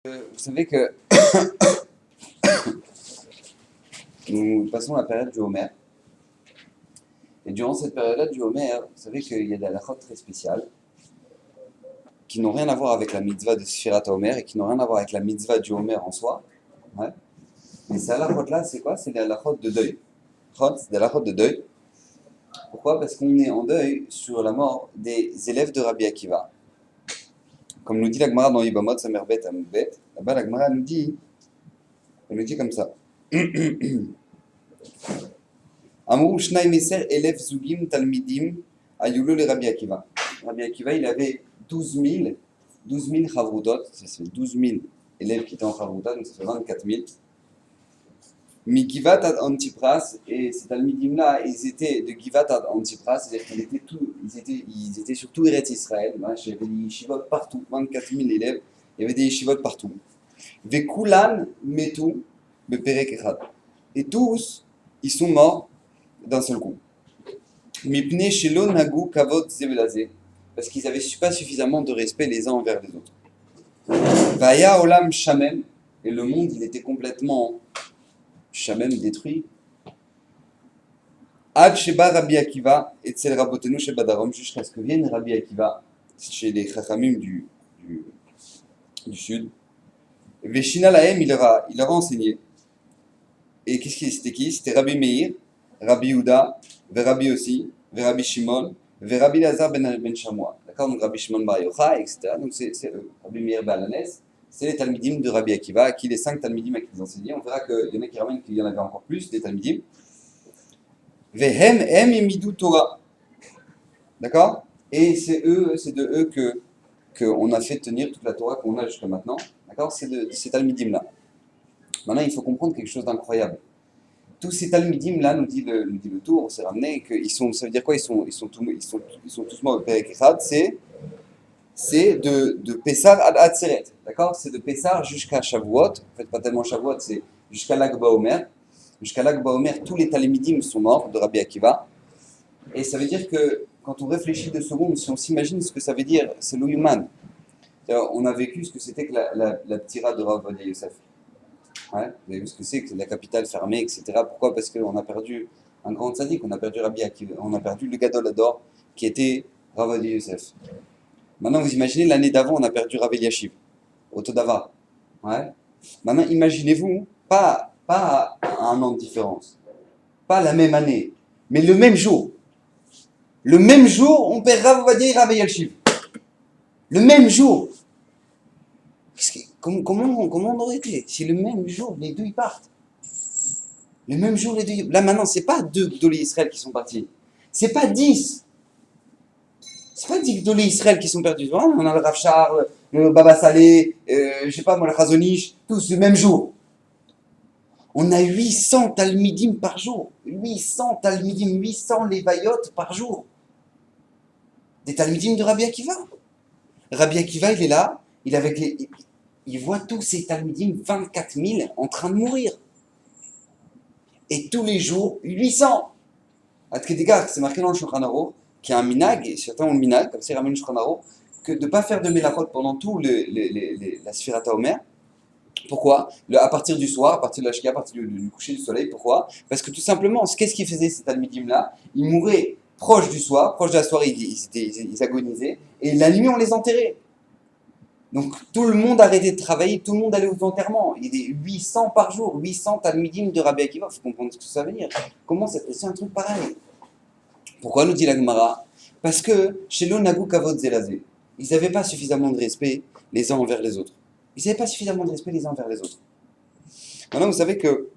Vous savez que nous passons la période du Homer. Et durant cette période-là du Homer, vous savez qu'il y a des halakhot très spéciales qui n'ont rien à voir avec la mitzvah de Sfirat Homer et qui n'ont rien à voir avec la mitzvah du Homer en soi. Ouais. Mais ces halakhot-là, c'est quoi? C'est des halakhot de deuil. C'est des halakhot de deuil. Pourquoi? Parce qu'on est en deuil sur la mort des élèves de Rabbi Akiva. Comme nous dit la Gemara dans Yibamot, Samerbet, Amoudbet, là-bas la Gemara elle nous dit comme ça. Amrou Shnai Meser Elef Zugim Talmidim Ayulo le Rabbi Akiva. Rabbi Akiva, il avait 12 000 chavrutot, ça fait 12 000 élèves qui étaient en chavrutot, donc ça fait 24 000. Givat ad Antipras, et ces Talmidim-là, ils étaient de Givat ad Antipras, c'est-à-dire qu'ils étaient sur tout Eretz Israël. Il y avait des yeshivot partout, 24 000 élèves, il y avait des yeshivot partout. Vekulan metu beperek echad. Et tous, ils sont morts d'un seul coup. Mipne shelo nagu kavod zevelazé, parce qu'ils n'avaient pas suffisamment de respect les uns envers les autres. Vaya olam shamem, et le monde, il était complètement shamem, détruit. Ad sheba Rabbi Akiva, et tsel rabotenu sheba darom, jusqu'à ce que vienne Rabbi Akiva, chez les chachamim du sud. Veshina lahem, il leur a enseigné. Et c'était qui? C'était Rabbi Meir, Rabbi Yehuda, Rabbi aussi, Rabbi Shimon, Rabbi Lazar ben Shamoua. D'accord? Donc Rabbi Shimon bar Yochai, etc. Donc c'est eux. Rabbi Meir Balanes, c'est les Talmidim de Rabbi Akiva, qui les 5 Talmidim à qui ils enseignaient. On verra qu'il y en a qui ramènent qu'il y en avait encore plus, des Talmidim. Vehem em imidu Torah. D'accord? Et c'est de eux qu'on a fait tenir toute la Torah qu'on a jusqu'à maintenant. D'accord? C'est de ces Talmidim-là. Maintenant, il faut comprendre quelque chose d'incroyable. Tous ces Talmidim-là, nous dit le tour, on s'est ramené, ça veut dire quoi? Ils sont tous morts au Perek Echad, c'est de Pessar ad Atzeret, d'accord? C'est de Pessar jusqu'à Shavuot, en fait pas tellement Shavuot, c'est jusqu'à Lag BaOmer. Jusqu'à Lag BaOmer, tous les Talmidim sont morts de Rabbi Akiva. Et ça veut dire que, quand on réfléchit 2 secondes, si on s'imagine ce que ça veut dire, c'est l'Ouyuman. On a vécu ce que c'était que la ptira de Rav Ovadia Yosef. Ouais, vous avez vu ce que c'est que la capitale fermée, etc. Pourquoi? Parce qu'on a perdu un grand tzaddik, on a perdu Rabbi Akiva, on a perdu le Gadol Hador qui était Rav Ovadia Yosef. Maintenant, vous imaginez, l'année d'avant, on a perdu Rav Eliashiv, au Todava. Ouais. Maintenant, imaginez-vous, pas à un an de différence, pas la même année, mais le même jour. Le même jour, on perd Rav Ovadia et Rav Eliashiv. Le même jour. Comment on aurait été si le même jour, les deux, ils partent? Le même jour, les deux... Là, maintenant, c'est pas 2 Gdolé Israël qui sont partis. C'est pas 10. C'est pas 10 Gdolé Israël qui sont perdus. On a le Rav Charles, le Baba Salé, je sais pas moi, le Chazonish, tous le même jour. On a 800 Talmidim par jour. 800 Talmidim, 800 Levayot par jour. Des Talmidim de Rabbi Akiva. Rabbi Akiva, il est là, il voit tous ces Talmidim, 24 000, en train de mourir. Et tous les jours, 800. Adkedegar, c'est marqué dans le Shulchan Aruch, qui a un minag, et certains ont le minag, comme c'est ramène le Shulchan Aruch, que de ne pas faire de melachot pendant tout la Sfirat HaOmer. Pourquoi? À partir du soir, à partir de la Shkia, à partir du coucher du soleil. Pourquoi? Parce que tout simplement, qu'est-ce qu'ils faisaient ces Talmidim-là? Ils mouraient proche du soir, proche de la soirée, ils agonisaient, et la nuit, on les enterrait. Donc tout le monde arrêtait de travailler, tout le monde allait aux enterrements. Il y avait 800 par jour, 800 Talmidim de Rabbi Akiva, il faut comprendre ce que ça veut dire. Comment c'est un truc pareil? Pourquoi nous dit la Gemara? Parce que chez l'Onagu Kavod Zelazé, ils n'avaient pas suffisamment de respect les uns envers les autres. Ils n'avaient pas suffisamment de respect les uns envers les autres. Maintenant, vous savez que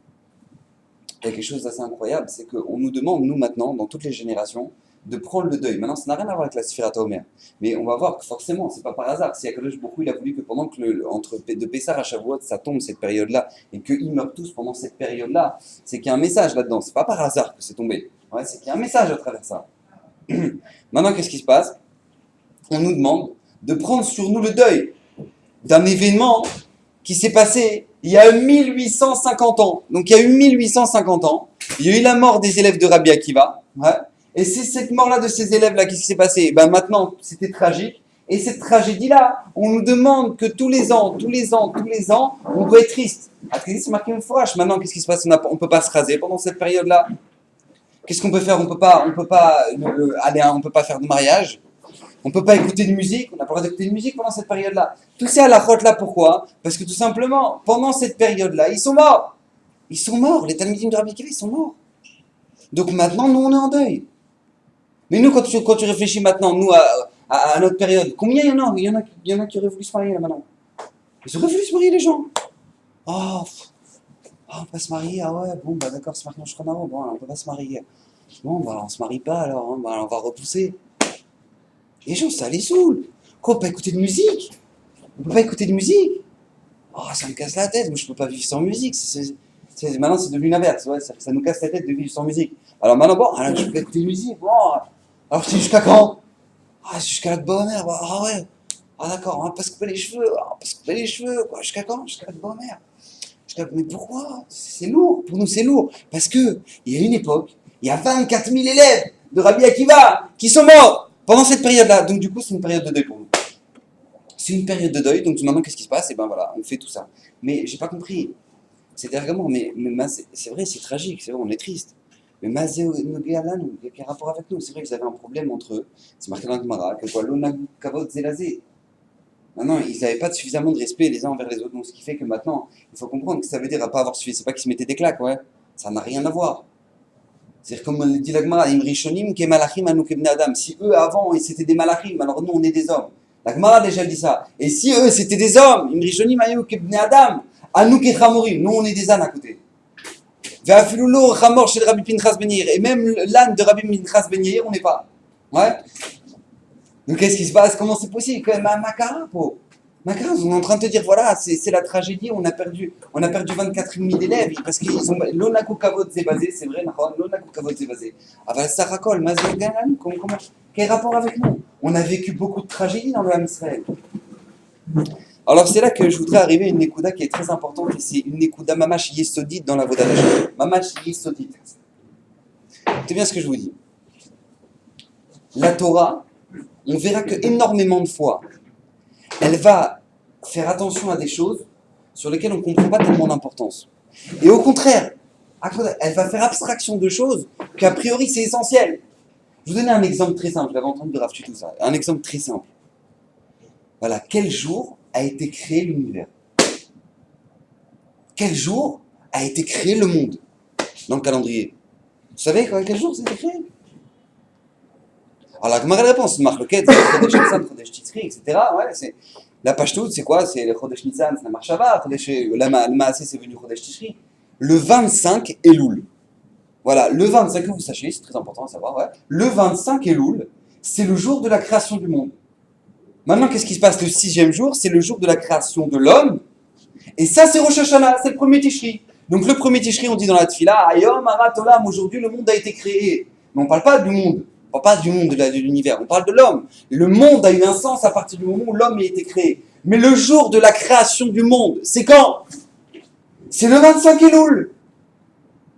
il y a quelque chose d'assez incroyable, c'est qu'on nous demande, nous maintenant, dans toutes les générations, de prendre le deuil. Maintenant, ça n'a rien à voir avec la Sfirat HaOmer. Mais on va voir que forcément, c'est pas par hasard. Si Akadosh Baruch Hu, il a voulu que pendant que de Pessah à Shavuot, ça tombe cette période-là, et qu'ils meurent tous pendant cette période-là, c'est qu'il y a un message là-dedans. C'est pas par hasard que c'est tombé. Ouais, c'est qu'il y a un message à travers ça. Maintenant, qu'est-ce qui se passe? On nous demande de prendre sur nous le deuil d'un événement qui s'est passé il y a 1850 ans. Donc, il y a eu 1850 ans. Il y a eu la mort des élèves de Rabbi Akiva. Ouais. Et c'est cette mort-là de ces élèves-là qui s'est passée. Ben maintenant, c'était tragique. Et cette tragédie-là, on nous demande que tous les ans, on doit être triste. Après, c'est marqué une fois. Maintenant, qu'est-ce qui se passe? On ne peut pas se raser pendant cette période-là. Qu'est-ce qu'on peut faire? On peut pas faire de mariage. On ne peut pas écouter de musique. On n'a pas le droit d'écouter de musique pendant cette période-là. Tous ces halakhot-là, pourquoi? Parce que tout simplement, pendant cette période-là, ils sont morts. Ils sont morts. Les talmidim de Rabbi Akiva, ils sont morts. Donc maintenant, nous, on est en deuil. Mais nous, quand tu réfléchis maintenant, nous, à notre période, combien il y en a? Il y en a qui auraient voulu se marier là maintenant. Ils auraient voulu se marier, les gens. Oh, on peut se marier, ah ouais, bon, bah d'accord, c'est maintenant je crois, bon, on peut pas se marier. Bon, bah on se marie pas alors, hein, bah, on va repousser. Les gens, ça les saoule. Quoi, on peut pas écouter de musique? On peut pas écouter de musique? Oh, ça me casse la tête, moi je peux pas vivre sans musique. Maintenant, c'est devenu l'inverse, ouais, ça nous casse la tête de vivre sans musique. Alors maintenant, bon, alors, je peux pas écouter de musique, bon. Alors c'est jusqu'à quand? Ah, c'est jusqu'à la bonne mère, bah, ah ouais. Ah d'accord, on va pas se couper les cheveux, quoi, jusqu'à quand? Jusqu'à la bonne mère. Mais pourquoi? C'est lourd, pour nous c'est lourd. Parce que, il y a une époque, il y a 24 000 élèves de Rabbi Akiva qui sont morts pendant cette période-là. Donc du coup, c'est une période de deuil pour nous. C'est une période de deuil, donc maintenant, qu'est-ce qui se passe? Et ben voilà, on fait tout ça. Mais j'ai pas compris. C'est vraiment, c'est vrai, c'est tragique, c'est vrai, on est triste. Mais Mazé Nogealan, il y a quel rapport avec nous? C'est vrai qu'ils avaient un problème entre eux. C'est marqué dans la Gemara, que quoi, l'onagu kavod zelazé. Maintenant, ils n'avaient pas suffisamment de respect les uns envers les autres. Donc, ce qui fait que maintenant, il faut comprendre que ça veut dire à pas avoir suffi. C'est pas qu'ils se mettaient des claques, ouais. Ça n'a rien à voir. C'est comme le dit la Gemara, Imrishonim ke malachim anu kebne adam. Si eux, avant, ils étaient des malachim, alors nous, on est des hommes. La Gemara déjà dit ça. Et si eux, c'était des hommes, Imrishonim anu kebne adam, anu ke chamorim. Nous, on est des ânes à côté. Ve'afilulo chamor chez Rabbi Pinchas Ben Yair. Et même l'âne de Rabbi Pinchas Ben Yair, on n'est pas. Ouais. Donc qu'est-ce qui se passe? Comment c'est possible? Quand même, Makara, on est en train de te dire, voilà, c'est la tragédie, on a perdu 24 000 d'élèves, parce qu'ils ont... L'onaku kavod c'est basé, c'est vrai, l'onaku kavod c'est basé. Aval sarakol, mazor ganan, quel rapport avec nous? On a vécu beaucoup de tragédies dans le Ham Israël. Alors c'est là que je voudrais arriver à une Nekuda qui est très importante, et c'est une Nekuda mamash yesodit dans la Vodat Hashem. Mamash yesodit. C'est bien ce que je vous dis. La Torah, on verra que énormément de fois, elle va faire attention à des choses sur lesquelles on ne comprend pas tellement d'importance. Et au contraire, elle va faire abstraction de choses qu'a priori c'est essentiel. Je vous donner un exemple très simple, je l'avais entendu de Rav tout ça. Un exemple très simple. Voilà, quel jour a été créé l'univers? Quel jour a été créé le monde dans le calendrier? Vous savez quel jour ça a été créé? Alors la Gemara réponse, Marloquet, c'est le Chodesh Nissan, Chodesh Titzri, etc. Ouais, c'est la Pashtout, c'est quoi? C'est le Chodesh Nissan, c'est la Marshava, le Maasé, c'est venu Chodesh Titzri. Le 25 Elul. Voilà, le 25, que vous sachiez, c'est très important à savoir, ouais. Le 25 Elul, c'est le jour de la création du monde. Maintenant, qu'est-ce qui se passe? Le 6e jour, c'est le jour de la création de l'homme. Et ça, c'est Rosh Hashanah, c'est le premier Tishri. Donc le premier Tishri, on dit dans la Tfila, Ayom Arat Olam, aujourd'hui le monde a été créé. Mais on ne parle pas du monde. On ne parle pas du monde de l'univers, on parle de l'homme. Le monde a eu un sens à partir du moment où l'homme a été créé. Mais le jour de la création du monde, c'est quand? C'est le 25 Elul.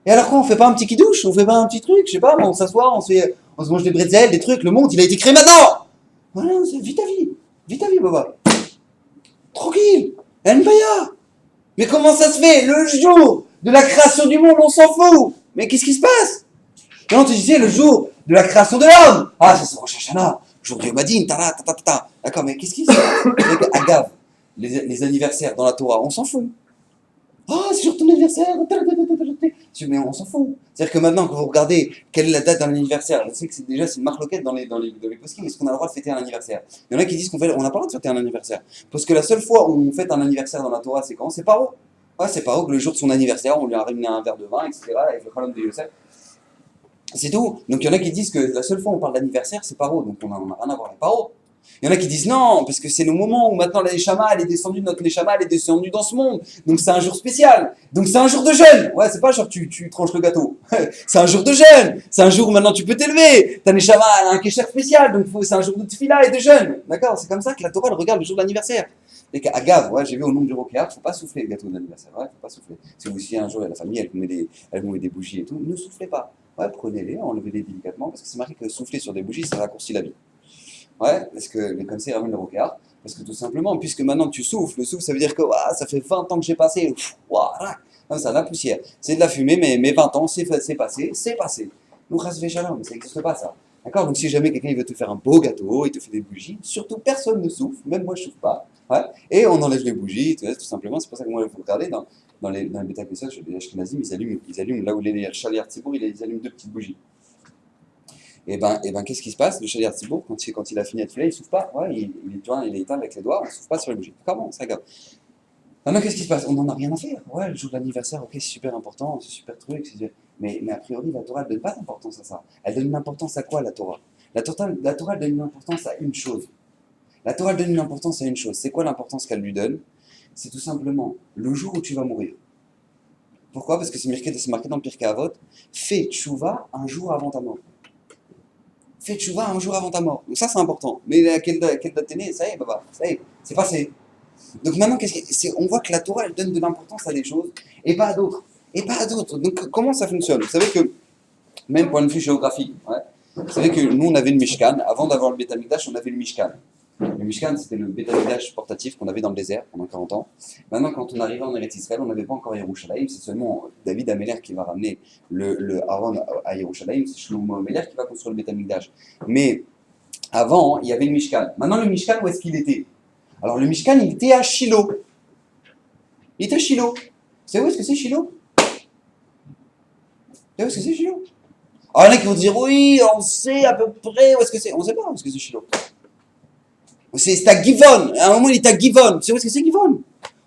Et alors quoi, on fait pas un petit kidouche? On fait pas un petit truc? Je sais pas, on s'assoit, on se mange des bretzels, des trucs. Le monde, il a été créé maintenant. Voilà, vite à vie, Baba. Tranquille, Nbaya. Mais comment ça se fait? Le jour de la création du monde, on s'en fout. Mais qu'est-ce qui se passe? Non, tu disais le jour de la création de l'homme. Ah, ça c'est Rosh Hashanah, jour du Yomadin, ta. D'accord, mais qu'est-ce qui se passe? Agave, les anniversaires dans la Torah, on s'en fout. Ah, c'est jour de ton anniversaire. Mais on s'en fout. C'est-à-dire que maintenant, quand vous regardez quelle est la date d'un anniversaire, je sais que c'est une marloquette dans les poskim, est-ce qu'on a le droit de fêter un anniversaire? Il y en a qui disent qu'on n'a pas le droit de fêter un anniversaire. Parce que la seule fois où on fête un anniversaire dans la Torah, c'est quand? C'est Paro. Ouais, c'est Paro que le jour de son anniversaire, on lui a ramené un verre de vin, etc., avec le Khalom de Yosef. C'est tout. Donc il y en a qui disent que la seule fois où on parle d'anniversaire, c'est Paro. Donc on n'a rien à voir avec Paro. Il y en a qui disent non, parce que c'est le moment où maintenant la Neshama, elle est descendue, notre Neshama, elle est descendue dans ce monde. Donc c'est un jour spécial. Donc c'est un jour de jeûne. Ouais, c'est pas genre tu tranches le gâteau. C'est un jour de jeûne. C'est un jour où maintenant tu peux t'élever. Ta Neshama, elle a un kécher spécial. Donc c'est un jour de tefila et de jeûne. D'accord? C'est comme ça que la Torah, elle regarde le jour de l'anniversaire. Et qu'à Agave, ouais, j'ai vu au nom du Rokéar, faut pas souffler le gâteau d'anniversaire. Ouais, faut pas souffler. Si vous si un jour, la famille, elle vous met des bougies et tout, ne soufflez pas. Ouais, prenez-les, enlevez-les délicatement, parce que c'est marqué que souffler sur des bougies, ça raccourcit la vie. Ouais, parce que mais comme ça, il ramène le rocard. Parce que tout simplement, puisque maintenant tu souffles, le souffle, ça veut dire que ouah, ça fait 20 ans que j'ai passé. Ouah, comme ça, la poussière. C'est de la fumée, mais mes 20 ans, c'est passé, c'est passé. Nous, ras shalom, ça n'existe pas ça. D'accord. Donc si jamais quelqu'un il veut te faire un beau gâteau, il te fait des bougies, surtout personne ne souffle, même moi je souffle pas. Ouais. Et on enlève les bougies, tout simplement. C'est pour ça que moi, il faut regarder dans les bêta messages, les Ashkenazim, ils allument là où les chaliers Tzibour, ils allument deux petites bougies. Et ben, qu'est-ce qui se passe? Le chalier Tzibour, quand il a fini de filer, il souffle pas. Ouais, il est éteint avec les doigts, on ne souffle pas sur les bougies. Comment ça regarde. Maintenant, qu'est-ce qui se passe? On n'en a rien à faire. Ouais, le jour de l'anniversaire, ok, c'est super important, c'est super truc. Mais a priori, la Torah ne donne pas d'importance à ça. Elle donne une importance à quoi, la Torah? La Torah donne une importance à une chose. La Torah donne une importance à une chose. C'est quoi l'importance qu'elle lui donne? C'est tout simplement le jour où tu vas mourir. Pourquoi? Parce que c'est marqué dans le Pirkei Avot, fais tchouva un jour avant ta mort. Fais tchouva un jour avant ta mort. Donc ça, c'est important. Mais à quelle date t'es né? Ça y est, baba, ça y est, c'est passé. Donc maintenant, on voit que la Torah, elle donne de l'importance à des choses et pas à d'autres. Et pas à d'autres. Donc comment ça fonctionne? Vous savez que, même point de vue géographique, ouais, vous savez que nous, on avait le Mishkan. Avant d'avoir le Beth Amikdash, on avait le Mishkan. Le Mishkan, c'était le Beth Amikdash portatif qu'on avait dans le désert pendant 40 ans. Maintenant, quand on arrivait en Eretz Israël, on n'avait pas encore Yerushalayim. C'est seulement David Améler qui va ramener le Aaron à Yerushalayim. C'est Shlomo Améler qui va construire le Beth Amikdash. Mais avant, il y avait le Mishkan. Maintenant, le Mishkan, où est-ce qu'il était? Alors, le Mishkan, il était à Shiloh. Il était à Shiloh. Vous savez où est-ce que c'est Shiloh? Vous savez où est-ce que c'est Shiloh? Alors, il y en a qui vont dire, oui, on sait à peu près où est-ce que c'est. On ne sait pas où est-ce que c'est Shiloh. C'est à Givon. À un moment, il est à Givon. Tu sais où est-ce que c'est Givon?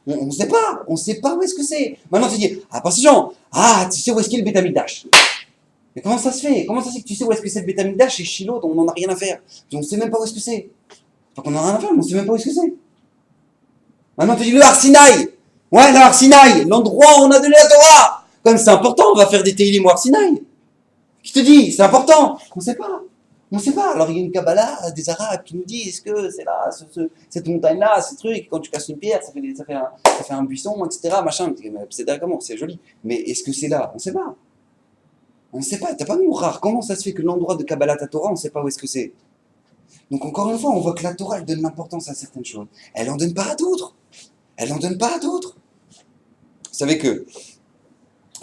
On ne sait pas. On ne sait pas où est-ce que c'est. Maintenant, tu dis, ah, parce que Jean, tu sais où est-ce qu'il est le Beth Amikdash? Mais comment ça se fait? Comment ça se fait que tu sais où est-ce que c'est le Beth Amikdash et Shiloh, dont on n'en a rien à faire? On ne sait même pas où est-ce que c'est. Pas qu'on n'en a rien à faire, mais on ne sait même pas où est-ce que c'est. Maintenant, tu dis le Har Sinaï. Ouais, le Har Sinaï, l'endroit où on a donné la Torah. Comme c'est important, on va faire des Teilim au Har Sinaï. Qui te dit, c'est important? On ne sait pas. On ne sait pas. Alors il y a une Kabbalah des Arabes qui nous disent que c'est là, cette montagne-là, ce truc, quand tu casses une pierre, ça fait un buisson, etc. Machin. C'est d'accord, c'est joli. Mais est-ce que c'est là? On ne sait pas. On ne sait pas. T'as pas de rare. Comment ça se fait que l'endroit de Kabbalah Torah, on ne sait pas où est-ce que c'est? Donc encore une fois, on voit que la Torah, elle donne l'importance à certaines choses. Elle n'en donne pas à d'autres. Elle n'en donne pas à d'autres. Vous savez que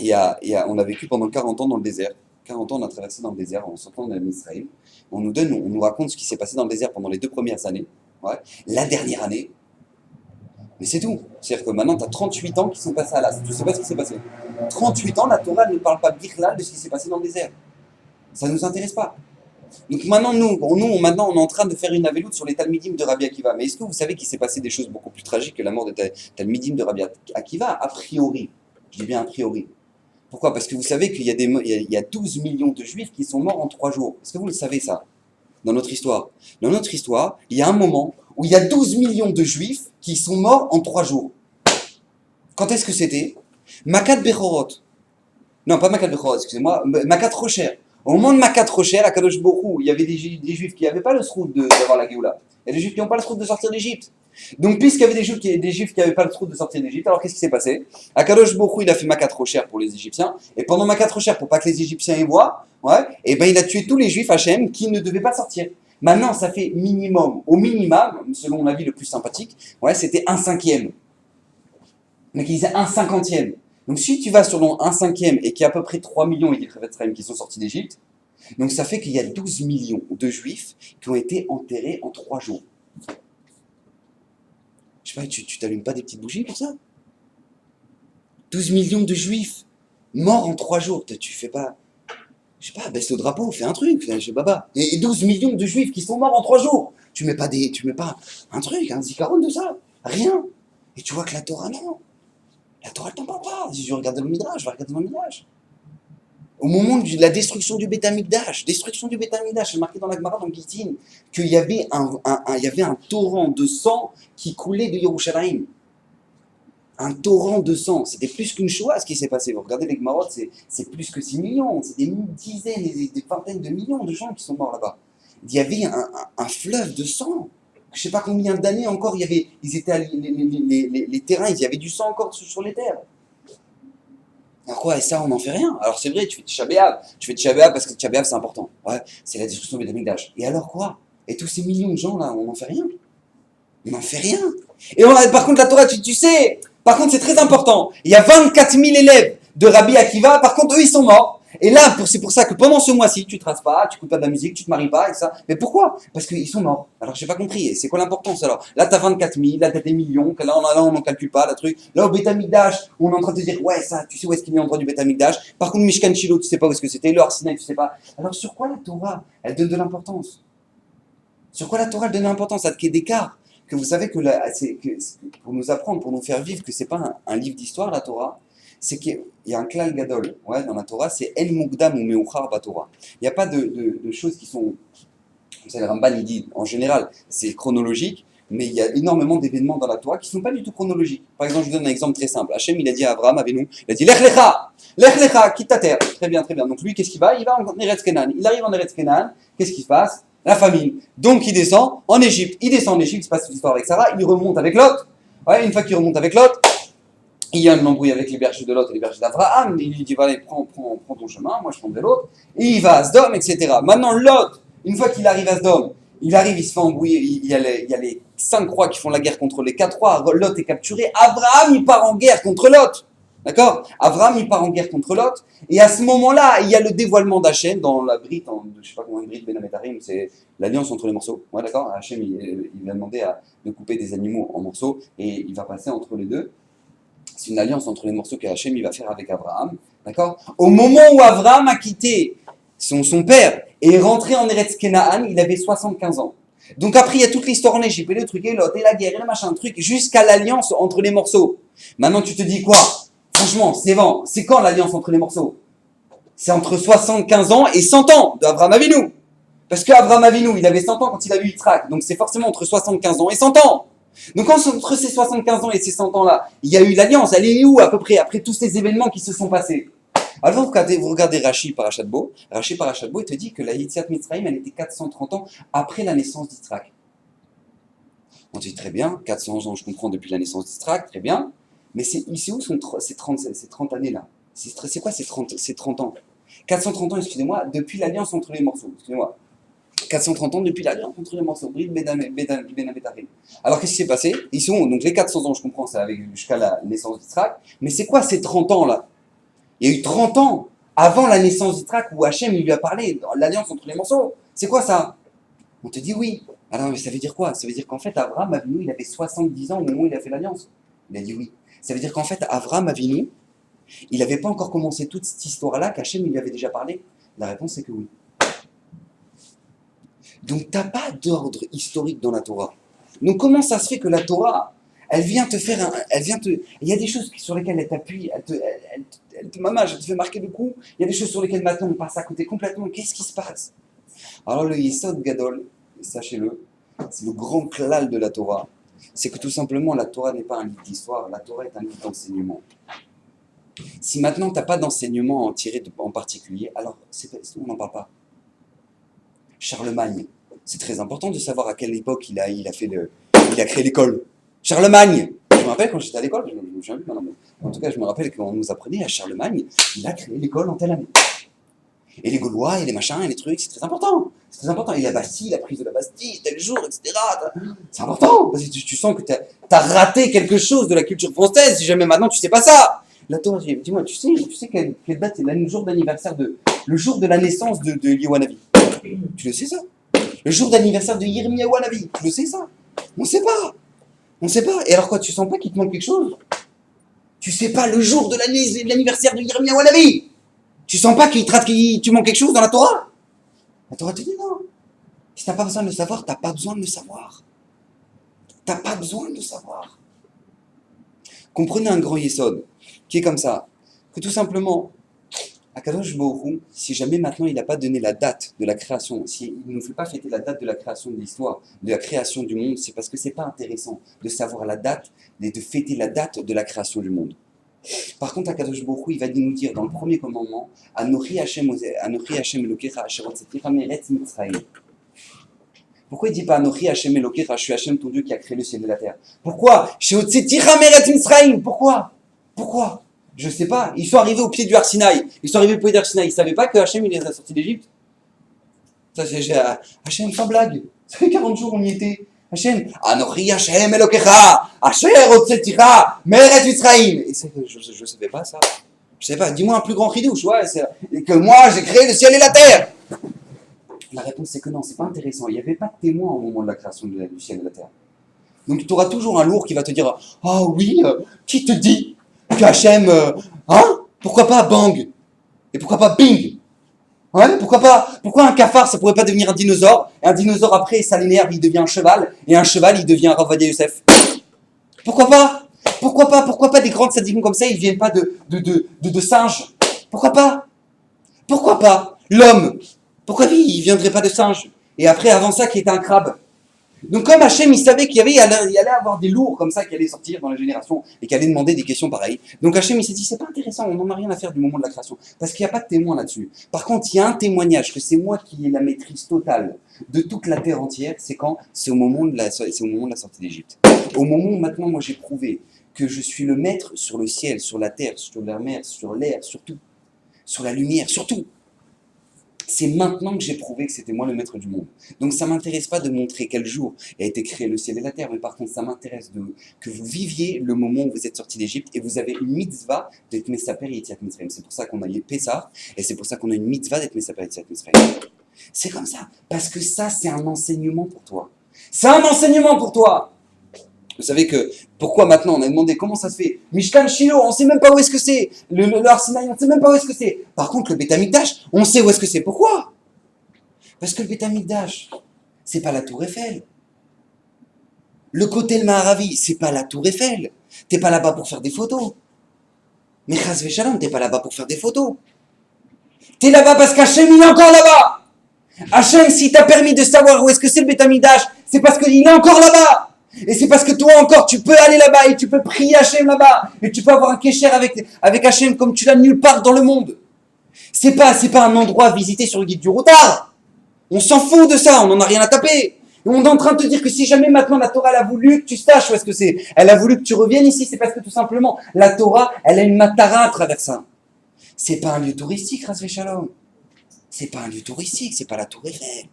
on a vécu pendant 40 ans dans le désert. 40 ans, on a traversé dans le désert en sortant de Israël. On nous raconte ce qui s'est passé dans le désert pendant les 2 premières années. Ouais. La dernière année. Mais c'est tout. C'est-à-dire que maintenant, tu as 38 ans qui sont passés à l'as. Tu ne sais pas ce qui s'est passé. 38 ans, la Torah ne parle pas birlal de ce qui s'est passé dans le désert. Ça ne nous intéresse pas. Donc maintenant, maintenant, on est en train de faire une aveloute sur les Talmidim de Rabbi Akiva. Mais est-ce que vous savez qu'il s'est passé des choses beaucoup plus tragiques que la mort des Talmidim de Rabbi Akiva? A priori. Je dis bien a priori. Pourquoi? Parce que vous savez qu'il y a 12 millions de Juifs qui sont morts en 3 jours. Est-ce que vous le savez ça? Dans notre histoire. Dans notre histoire, il y a un moment où il y a 12 millions de Juifs qui sont morts en 3 jours. Quand est-ce que c'était? Makat Bechorot. Non, pas Makat Bechorot, excusez-moi. Makat Rocher. Au moment de Makat Rocher, à Kadosh Borou, il y avait des Juifs qui n'avaient pas le sroud d'avoir la Géoula. Il y a des Juifs qui n'ont pas le sroud de sortir d'Égypte. Donc, puisqu'il y avait des Juifs qui n'avaient pas le sroud de sortir d'Égypte, alors qu'est-ce qui s'est passé? À Kadosh Borou, il a fait Makat Rocher pour les Égyptiens. Et pendant Makat Rocher, pour pas que les Égyptiens y voient, et ben il a tué tous les Juifs Hachem qui ne devaient pas sortir. Maintenant, ça fait minimum, au minimum, selon l'avis le plus sympathique, c'était 1/5. Mais qui disait 1/50. Donc si tu vas sur le 1/5 et qu'il y a à peu près 3 millions qui sont sortis d'Égypte, donc ça fait qu'il y a 12 millions de Juifs qui ont été enterrés en 3 jours. Je sais pas, tu t'allumes pas des petites bougies pour ça? 12 millions de Juifs morts en 3 jours. Tu fais pas... Je sais pas, baisse le drapeau, fais un truc, je sais baba. Et 12 millions de Juifs qui sont morts en 3 jours. Tu mets pas un truc, un zikaron de ça. Rien. Et tu vois que la Torah, non. La Torah, elle t'en parle pas. Si je regarde le Midrash, je vais regarder dans le Midrash. Au moment de la destruction du Beth Amikdash, c'est marqué dans la Gemara, dans le Gittin, qu'il y avait un torrent de sang qui coulait de Yerushalayim. Un torrent de sang. C'était plus qu'une Shoah ce qui s'est passé. Vous regardez les Gemarot, c'est plus que 6 millions. C'est des dizaines, des vingtaines de millions de gens qui sont morts là-bas. Il y avait un fleuve de sang. Je ne sais pas combien d'années encore, les terrains, il y avait du sang encore sur les terres. Alors quoi, et ça, on n'en fait rien. Alors c'est vrai, tu fais Tisha B'Av. Tu fais Tisha B'Av parce que Tisha B'Av, c'est important. Ouais, c'est la destruction du Beth Amikdash. Et alors quoi? Et tous ces millions de gens là, on n'en fait rien. On n'en fait rien. Et par contre, la Torah, tu sais, par contre, c'est très important. Il y a 24 000 élèves de Rabbi Akiva, par contre, eux, ils sont morts. Et là, c'est pour ça que pendant ce mois-ci, tu te rases pas, tu écoutes pas de la musique, tu te maries pas, et ça. Mais pourquoi? Parce qu'ils sont morts. Alors, j'ai pas compris. C'est quoi l'importance alors? Là, t'as 24 000, là, t'as des millions, là, on n'en calcule pas, le truc. Là, au Beth Amikdash, on est en train de te dire, ouais, ça, tu sais où est-ce qu'il est l'endroit du Beth Amikdash. Par contre, Mishkan Shiloh, tu sais pas où est-ce que c'était, le Har Sinaï, tu sais pas. Alors, sur quoi la Torah, elle donne de l'importance? Sur quoi la Torah, elle donne de l'importance? À qu'il y ait d'écart. Que vous savez que, pour nous apprendre, pour nous faire vivre, que c'est pas un livre d'histoire, la Torah. C'est qu'il y a un klal gadol, ouais, dans la Torah, c'est en mukdam ou meuchar batorah. Il n'y a pas de choses qui sont, vous savez, le Ramban il dit, en général, c'est chronologique, mais il y a énormément d'événements dans la Torah qui ne sont pas du tout chronologiques. Par exemple, je vous donne un exemple très simple. Hachem, il a dit à Abraham, Avinu, il a dit, Lech lecha, quitte ta terre. Très bien, très bien. Donc lui, qu'est-ce qu'il va? Il va en Eretz Kenan. Il arrive en Eretz Kenan, qu'est-ce qui se passe? La famine. Donc il descend en Égypte. Il descend en Égypte, il se passe toute l'histoire avec Sarah, il remonte avec Lot. Ouais, une fois qu'il remonte avec Lot, il y a un embrouille avec les bergers de Lot et les bergers d'Abraham. Il lui dit, allez, prends ton chemin, moi je prendrai l'autre. Et il va à Sdom, etc. Maintenant, Lot, une fois qu'il arrive à Sdom, il arrive, il se fait embrouiller. Il y a les 5 rois qui font la guerre contre les 4 rois. Lot est capturé. Abraham, il part en guerre contre Lot. D'accord? Abraham, il part en guerre contre Lot. Et à ce moment-là, il y a le dévoilement d'Hachem dans la brite, je sais pas comment une brite, Ben Ametarim, c'est l'alliance entre les morceaux. Ouais, d'accord? Hachem, il va demander de couper des animaux en morceaux et il va passer entre les deux. C'est une alliance entre les morceaux qu'Hachem il va faire avec Abraham. D'accord? Au moment où Abraham a quitté son père et est rentré en Eretz Kenaan, il avait 75 ans. Donc après, il y a toute l'histoire en Égypte, et le truc, et l'autre, et la guerre, et le machin, le truc, jusqu'à l'alliance entre les morceaux. Maintenant, tu te dis quoi? Franchement, c'est quand l'alliance entre les morceaux? C'est entre 75 ans et 100 ans d'Abraham Avinu. Parce qu'Abraham Avinu, il avait 100 ans quand il a eu Yitzhak, donc c'est forcément entre 75 ans et 100 ans. Donc entre ces 75 ans et ces 100 ans-là, il y a eu l'alliance. Elle est où à peu près après tous ces événements qui se sont passés? Alors vous regardez Rashi Parashat Bo. Rashi Parashat Bo, il te dit que la Yetziat Mitzrayim, elle était 430 ans après la naissance d'Yitzhak. On dit très bien, 400 ans, je comprends, depuis la naissance d'Yitzhak, très bien. Mais c'est où ces 30 années-là? C'est quoi ces 30 ans? 430 ans, excusez-moi, depuis l'alliance entre les morceaux. Excusez-moi. 430 ans depuis l'alliance entre les morceaux. Alors qu'est-ce qui s'est passé? Ils sont donc les 400 ans, je comprends, c'est jusqu'à la naissance d'Yitzhak. Mais c'est quoi ces 30 ans-là? Il y a eu 30 ans avant la naissance d'Yitzhak où Hachem il lui a parlé, l'alliance entre les morceaux. C'est quoi ça? On te dit oui. Alors mais ça veut dire quoi? Ça veut dire qu'en fait, Abraham Avinu, il avait 70 ans au moment où il a fait l'alliance. Il a dit oui. Ça veut dire qu'en fait, Abraham Avinu, il n'avait pas encore commencé toute cette histoire-là qu'Hachem lui avait déjà parlé. La réponse est que oui. Donc, tu n'as pas d'ordre historique dans la Torah. Donc, comment ça se fait que la Torah, elle vient te faire il y a des choses sur lesquelles elle t'appuie, elle te fait marquer le coup. Il y a des choses sur lesquelles maintenant on passe à côté complètement. Qu'est-ce qui se passe? Alors, le Yesod Gadol, sachez-le, c'est le grand klal de la Torah. C'est que tout simplement, la Torah n'est pas un livre d'histoire, la Torah est un livre d'enseignement. Si maintenant, tu n'as pas d'enseignement tiré en particulier, alors on n'en parle pas. Charlemagne, c'est très important de savoir à quelle époque il a créé l'école. Charlemagne, je me rappelle quand j'étais à l'école, je me souviens plus maintenant, mais en tout cas je me rappelle qu'on nous apprenait à Charlemagne, il a créé l'école en telle année. Et les Gaulois, et les machins, et les trucs, c'est très important. C'est très important. Et la Bastille, la prise de la Bastille, tel jour, etc. C'est important, parce que tu sens que tu as raté quelque chose de la culture française, si jamais maintenant tu sais pas ça. La Torah, dis-moi, tu sais quelle date c'est le jour d'anniversaire le jour de la naissance de Yehouanavi? Tu le sais ça? Le jour d'anniversaire de Yirmiyahu Hanavi, tu le sais ça? On sait pas. On sait pas. Et alors quoi, tu sens pas qu'il te manque quelque chose? Tu sais pas le jour de l'anniversaire de Yirmiyahu Hanavi? Tu sens pas tu manques quelque chose dans la Torah? La Torah te dit non. Si t'as pas besoin de le savoir, t'as pas besoin de le savoir. T'as pas besoin de le savoir. Comprenez un grand yesod qui est comme ça, que tout simplement, Akadosh Baruch Hu, si jamais maintenant il n'a pas donné la date de la création, s'il ne nous fait pas fêter la date de la création de l'histoire, de la création du monde, c'est parce que c'est pas intéressant de savoir la date et de fêter la date de la création du monde. Par contre, Akadosh Baruch Hu, il va nous dire dans le premier commandement, Anochi Hashem Elokecha Asher Hotzeticha Me'eretz Mitzrayim. Pourquoi il dit pas Anochi Hashem Elokecha, je suis Hashem ton Dieu qui a créé le ciel et la terre? Pourquoi? Hotzeticha Me'eretz Mitzrayim. Pourquoi? Je sais pas. Ils sont arrivés au pied du Har Sinaï. Ils ne savaient pas que Hachem il les a sortis d'Égypte. Ça c'est Hachem sans blague. Ça fait 40 jours, on y était. Hachem, Anochi Hachem Elokecha, Asher Otsetira, Meret Mitzrayim. Et je savais pas ça. Je savais pas. Dis-moi un plus grand chidouche, ouais, et que moi, j'ai créé le ciel et la terre. La réponse, c'est que non, c'est pas intéressant. Il n'y avait pas de témoin au moment de la création du ciel et de la terre. Donc tu auras toujours un lourd qui va te dire ah oui, qui te dit que Hachem, hein? Pourquoi pas bang? Et pourquoi pas bing? Ouais, pourquoi pas? Pourquoi un cafard, ça pourrait pas devenir un dinosaure? Et un dinosaure après, ça l'énerve, il devient un cheval. Et un cheval, il devient un Rav Ovadia Yosef. Pourquoi pas? Pourquoi pas? Pourquoi pas des grandes sadikim comme ça, ils viennent pas de singes? Pourquoi pas? Pourquoi pas? L'homme, pourquoi lui, il viendrait pas de singe? Et après, avant ça, qui était un crabe. Donc comme Hachem, il savait il y allait avoir des lourds comme ça qui allaient sortir dans la génération et qui allaient demander des questions pareilles. Donc Hachem, il s'est dit, c'est pas intéressant, on n'en a rien à faire du moment de la création. Parce qu'il n'y a pas de témoin là-dessus. Par contre, il y a un témoignage que c'est moi qui ai la maîtrise totale de toute la terre entière, c'est quand? C'est au moment de la sortie d'Égypte. Au moment où maintenant, moi, j'ai prouvé que je suis le maître sur le ciel, sur la terre, sur la mer, sur l'air, sur tout. Sur la lumière, sur tout. C'est maintenant que j'ai prouvé que c'était moi le maître du monde. Donc ça ne m'intéresse pas de montrer quel jour a été créé le ciel et la terre, mais par contre ça m'intéresse que vous viviez le moment où vous êtes sorti d'Égypte et vous avez une mitzvah d'être Messaper et Yetziat Mitzrayim. C'est pour ça qu'on a eu Pessah et c'est pour ça qu'on a une mitzvah d'être Messaper et Yetziat Mitzrayim. C'est comme ça, parce que ça c'est un enseignement pour toi. C'est un enseignement pour toi. Vous savez que, pourquoi maintenant on a demandé comment ça se fait? Mishkan Shiloh, on ne sait même pas où est-ce que c'est. Le Har Sinaï, on ne sait même pas où est-ce que c'est. Par contre, le Beth Amikdash, on sait où est-ce que c'est. Pourquoi? Parce que le Beth Amikdash, c'est pas la Tour Eiffel. Le Kotel Maharavi, c'est pas la Tour Eiffel. T'es pas là-bas pour faire des photos. Mais Chas Veshalom, t'es pas là-bas pour faire des photos. T'es là-bas parce qu'Hachem, il est encore là-bas. Hachem, si t'a permis de savoir où est-ce que c'est le Beth Amikdash, c'est parce qu'il est encore là-bas. Et c'est parce que toi encore, tu peux aller là-bas et tu peux prier Hachem là-bas. Et tu peux avoir un kécher avec Hachem comme tu l'as nulle part dans le monde. C'est pas un endroit visité sur le guide du routard. On s'en fout de ça, on en a rien à taper. Et on est en train de te dire que si jamais maintenant la Torah elle a voulu que tu saches où est-ce que c'est, elle a voulu que tu reviennes ici, c'est parce que tout simplement, la Torah, elle a une matara à travers ça. C'est pas un lieu touristique, Ras Shalom. C'est pas un lieu touristique, c'est pas la Tour Eiffel.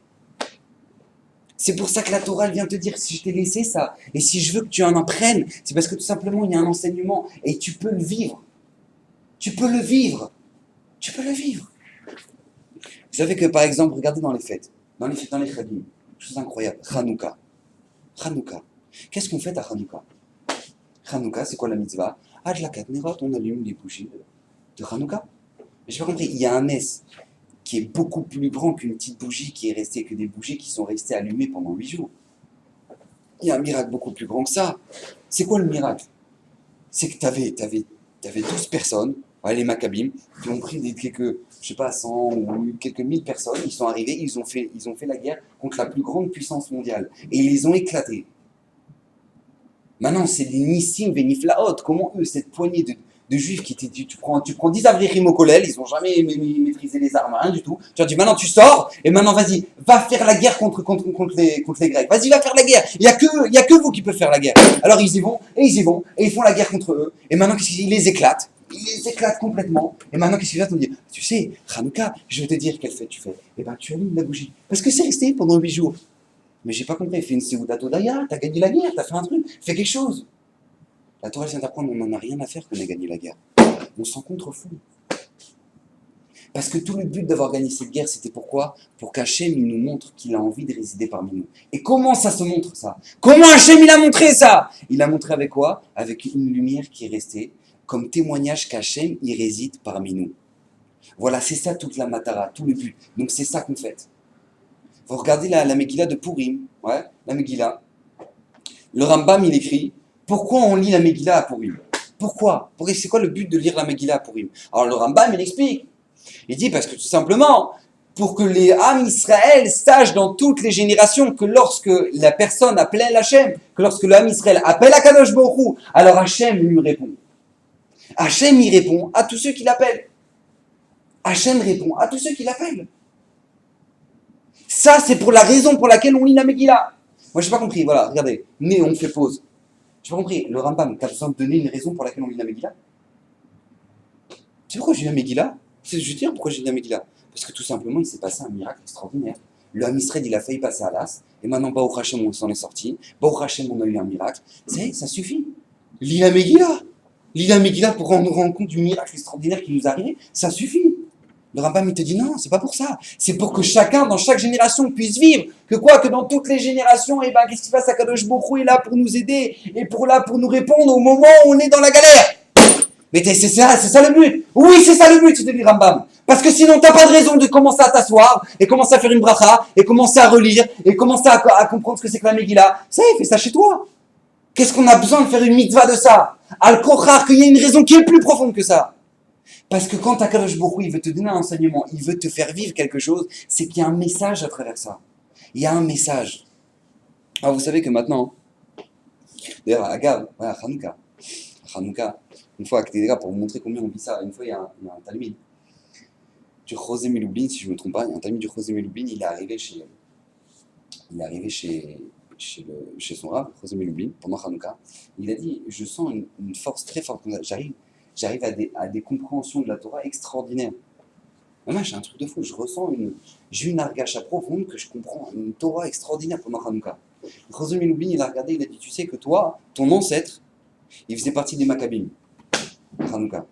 C'est pour ça que la Torah elle vient te dire si je t'ai laissé ça et si je veux que tu en apprennes, c'est parce que tout simplement il y a un enseignement et tu peux le vivre. Tu peux le vivre. Tu peux le vivre. Vous savez que par exemple, regardez dans les fêtes, dans les Chadim, chose incroyable, Hanouka. Hanouka. Qu'est-ce qu'on fait à Hanouka? Hanouka, c'est quoi la mitzvah? Adlakat Nerot, on allume les bougies de Hanouka. J'ai pas compris, il y a un S qui est beaucoup plus grand qu'une petite bougie qui est restée, que des bougies qui sont restées allumées pendant 8 jours. Il y a un miracle beaucoup plus grand que ça. C'est quoi le miracle? C'est que t'avais 12 personnes, ouais, les Maccabim, qui ont pris quelques, je sais pas, 100 ou quelques 1000 personnes, ils sont arrivés, ils ont fait la guerre contre la plus grande puissance mondiale. Et ils les ont éclatés. Maintenant, c'est des Nissim Veniflaot. Comment eux, cette poignée de juifs qui étaient, tu prends 10 avrichim au collège, ils n'ont jamais maîtrisé les armes, rien du tout. Tu leur dis maintenant tu sors, et maintenant vas-y, va faire la guerre contre les Grecs. Vas-y, va faire la guerre. Il y a que vous qui pouvez faire la guerre. Alors ils y vont, et ils font la guerre contre eux. Et maintenant qu'est-ce qu'ils les éclatent? Ils les éclatent complètement. Et maintenant qu'est-ce qu'ils font? On dit, tu sais, Hanouka, je vais te dire quelle fête tu fais. Eh ben tu allumes la bougie. Parce que c'est resté pendant 8 jours. Mais j'ai pas compris, fais une Seudat Odaya, t'as gagné la guerre, t'as fait un truc, fais quelque chose. La Torah vient d'apprendre, on n'en a rien à faire qu'on ait gagné la guerre. On s'en contrefout. Parce que tout le but d'avoir gagné cette guerre, c'était pourquoi? Pour qu'Hachem il nous montre qu'il a envie de résider parmi nous. Et comment ça se montre ça? Comment Hachem il a montré ça? Il a montré avec quoi? Avec une lumière qui est restée, comme témoignage qu'Hachem il réside parmi nous. Voilà, c'est ça toute la matara, tout le but. Donc c'est ça qu'on fait. Vous regardez la Megillah de Purim, ouais, la Megillah. Le Rambam il écrit, pourquoi on lit la Megillah à Purim? Pourquoi? C'est quoi le but de lire la Megillah à Purim? Alors le Rambam il explique. Il dit parce que tout simplement, pour que les Ham Israël sachent dans toutes les générations que lorsque la personne appelle Hachem, que lorsque le Ham Israël appelle Akadosh Baruch Hu, alors Hachem lui répond. Hachem y répond à tous ceux qui l'appellent. Hachem répond à tous ceux qui l'appellent. Ça c'est pour la raison pour laquelle on lit la Megillah. Moi j'ai pas compris, voilà, regardez, mais on fait pause. J'ai pas compris, le Rambam, t'as besoin de donner une raison pour laquelle on lit la Megillah? Tu sais pourquoi je lis la Megillah? Je vais te dire pourquoi j'ai lis la Megillah. Parce que tout simplement, il s'est passé un miracle extraordinaire. Le Ham Israël, il a failli passer à l'as, et maintenant, Baruch Hashem, on s'en est sorti. Baruch Hashem, on a eu un miracle. Ça suffit. Lis la Megillah. Lis la Megillah pour rendre compte du miracle extraordinaire qui nous est arrivé. Ça suffit. Le Rambam, il te dit non, c'est pas pour ça. C'est pour que chacun, dans chaque génération, puisse vivre. Que quoi? Que dans toutes les générations, et qu'est-ce qui se passe? Akadosh Baruch Hu est là pour nous aider et pour nous répondre au moment où on est dans la galère. Mais c'est ça le but. Oui, c'est ça le but, te dit Rambam. Parce que sinon, t'as pas de raison de commencer à t'asseoir et commencer à faire une bracha et commencer à relire et commencer à comprendre ce que c'est que la Megillah. Ça y est, fais ça chez toi. Qu'est-ce qu'on a besoin de faire une mitzvah de ça? Al-Kochar, qu'il y a une raison qui est plus profonde que ça. Parce que quand Akadosh Baruch Hu, il veut te donner un enseignement, il veut te faire vivre quelque chose, c'est qu'il y a un message à travers ça. Il y a un message. Alors vous savez que maintenant, d'ailleurs, à Gav, à Hanouka, une fois, pour vous montrer combien on vit ça, une fois il y a un talmid du Chosé Meloubin, si je ne me trompe pas, il y a un talmid du Chosé Meloubin, il est arrivé chez son rab, Chosé Meloubin, pendant Hanouka. Il a dit, je sens une force très forte, j'arrive à des compréhensions de la Torah extraordinaires. Moi, j'ai un truc de fou, j'ai une argacha profonde que je comprends, une Torah extraordinaire pendant Hanouka. Chosé Meloubin, il a regardé, il a dit, tu sais que toi, ton ancêtre, il faisait partie des Maccabim, Hanouka.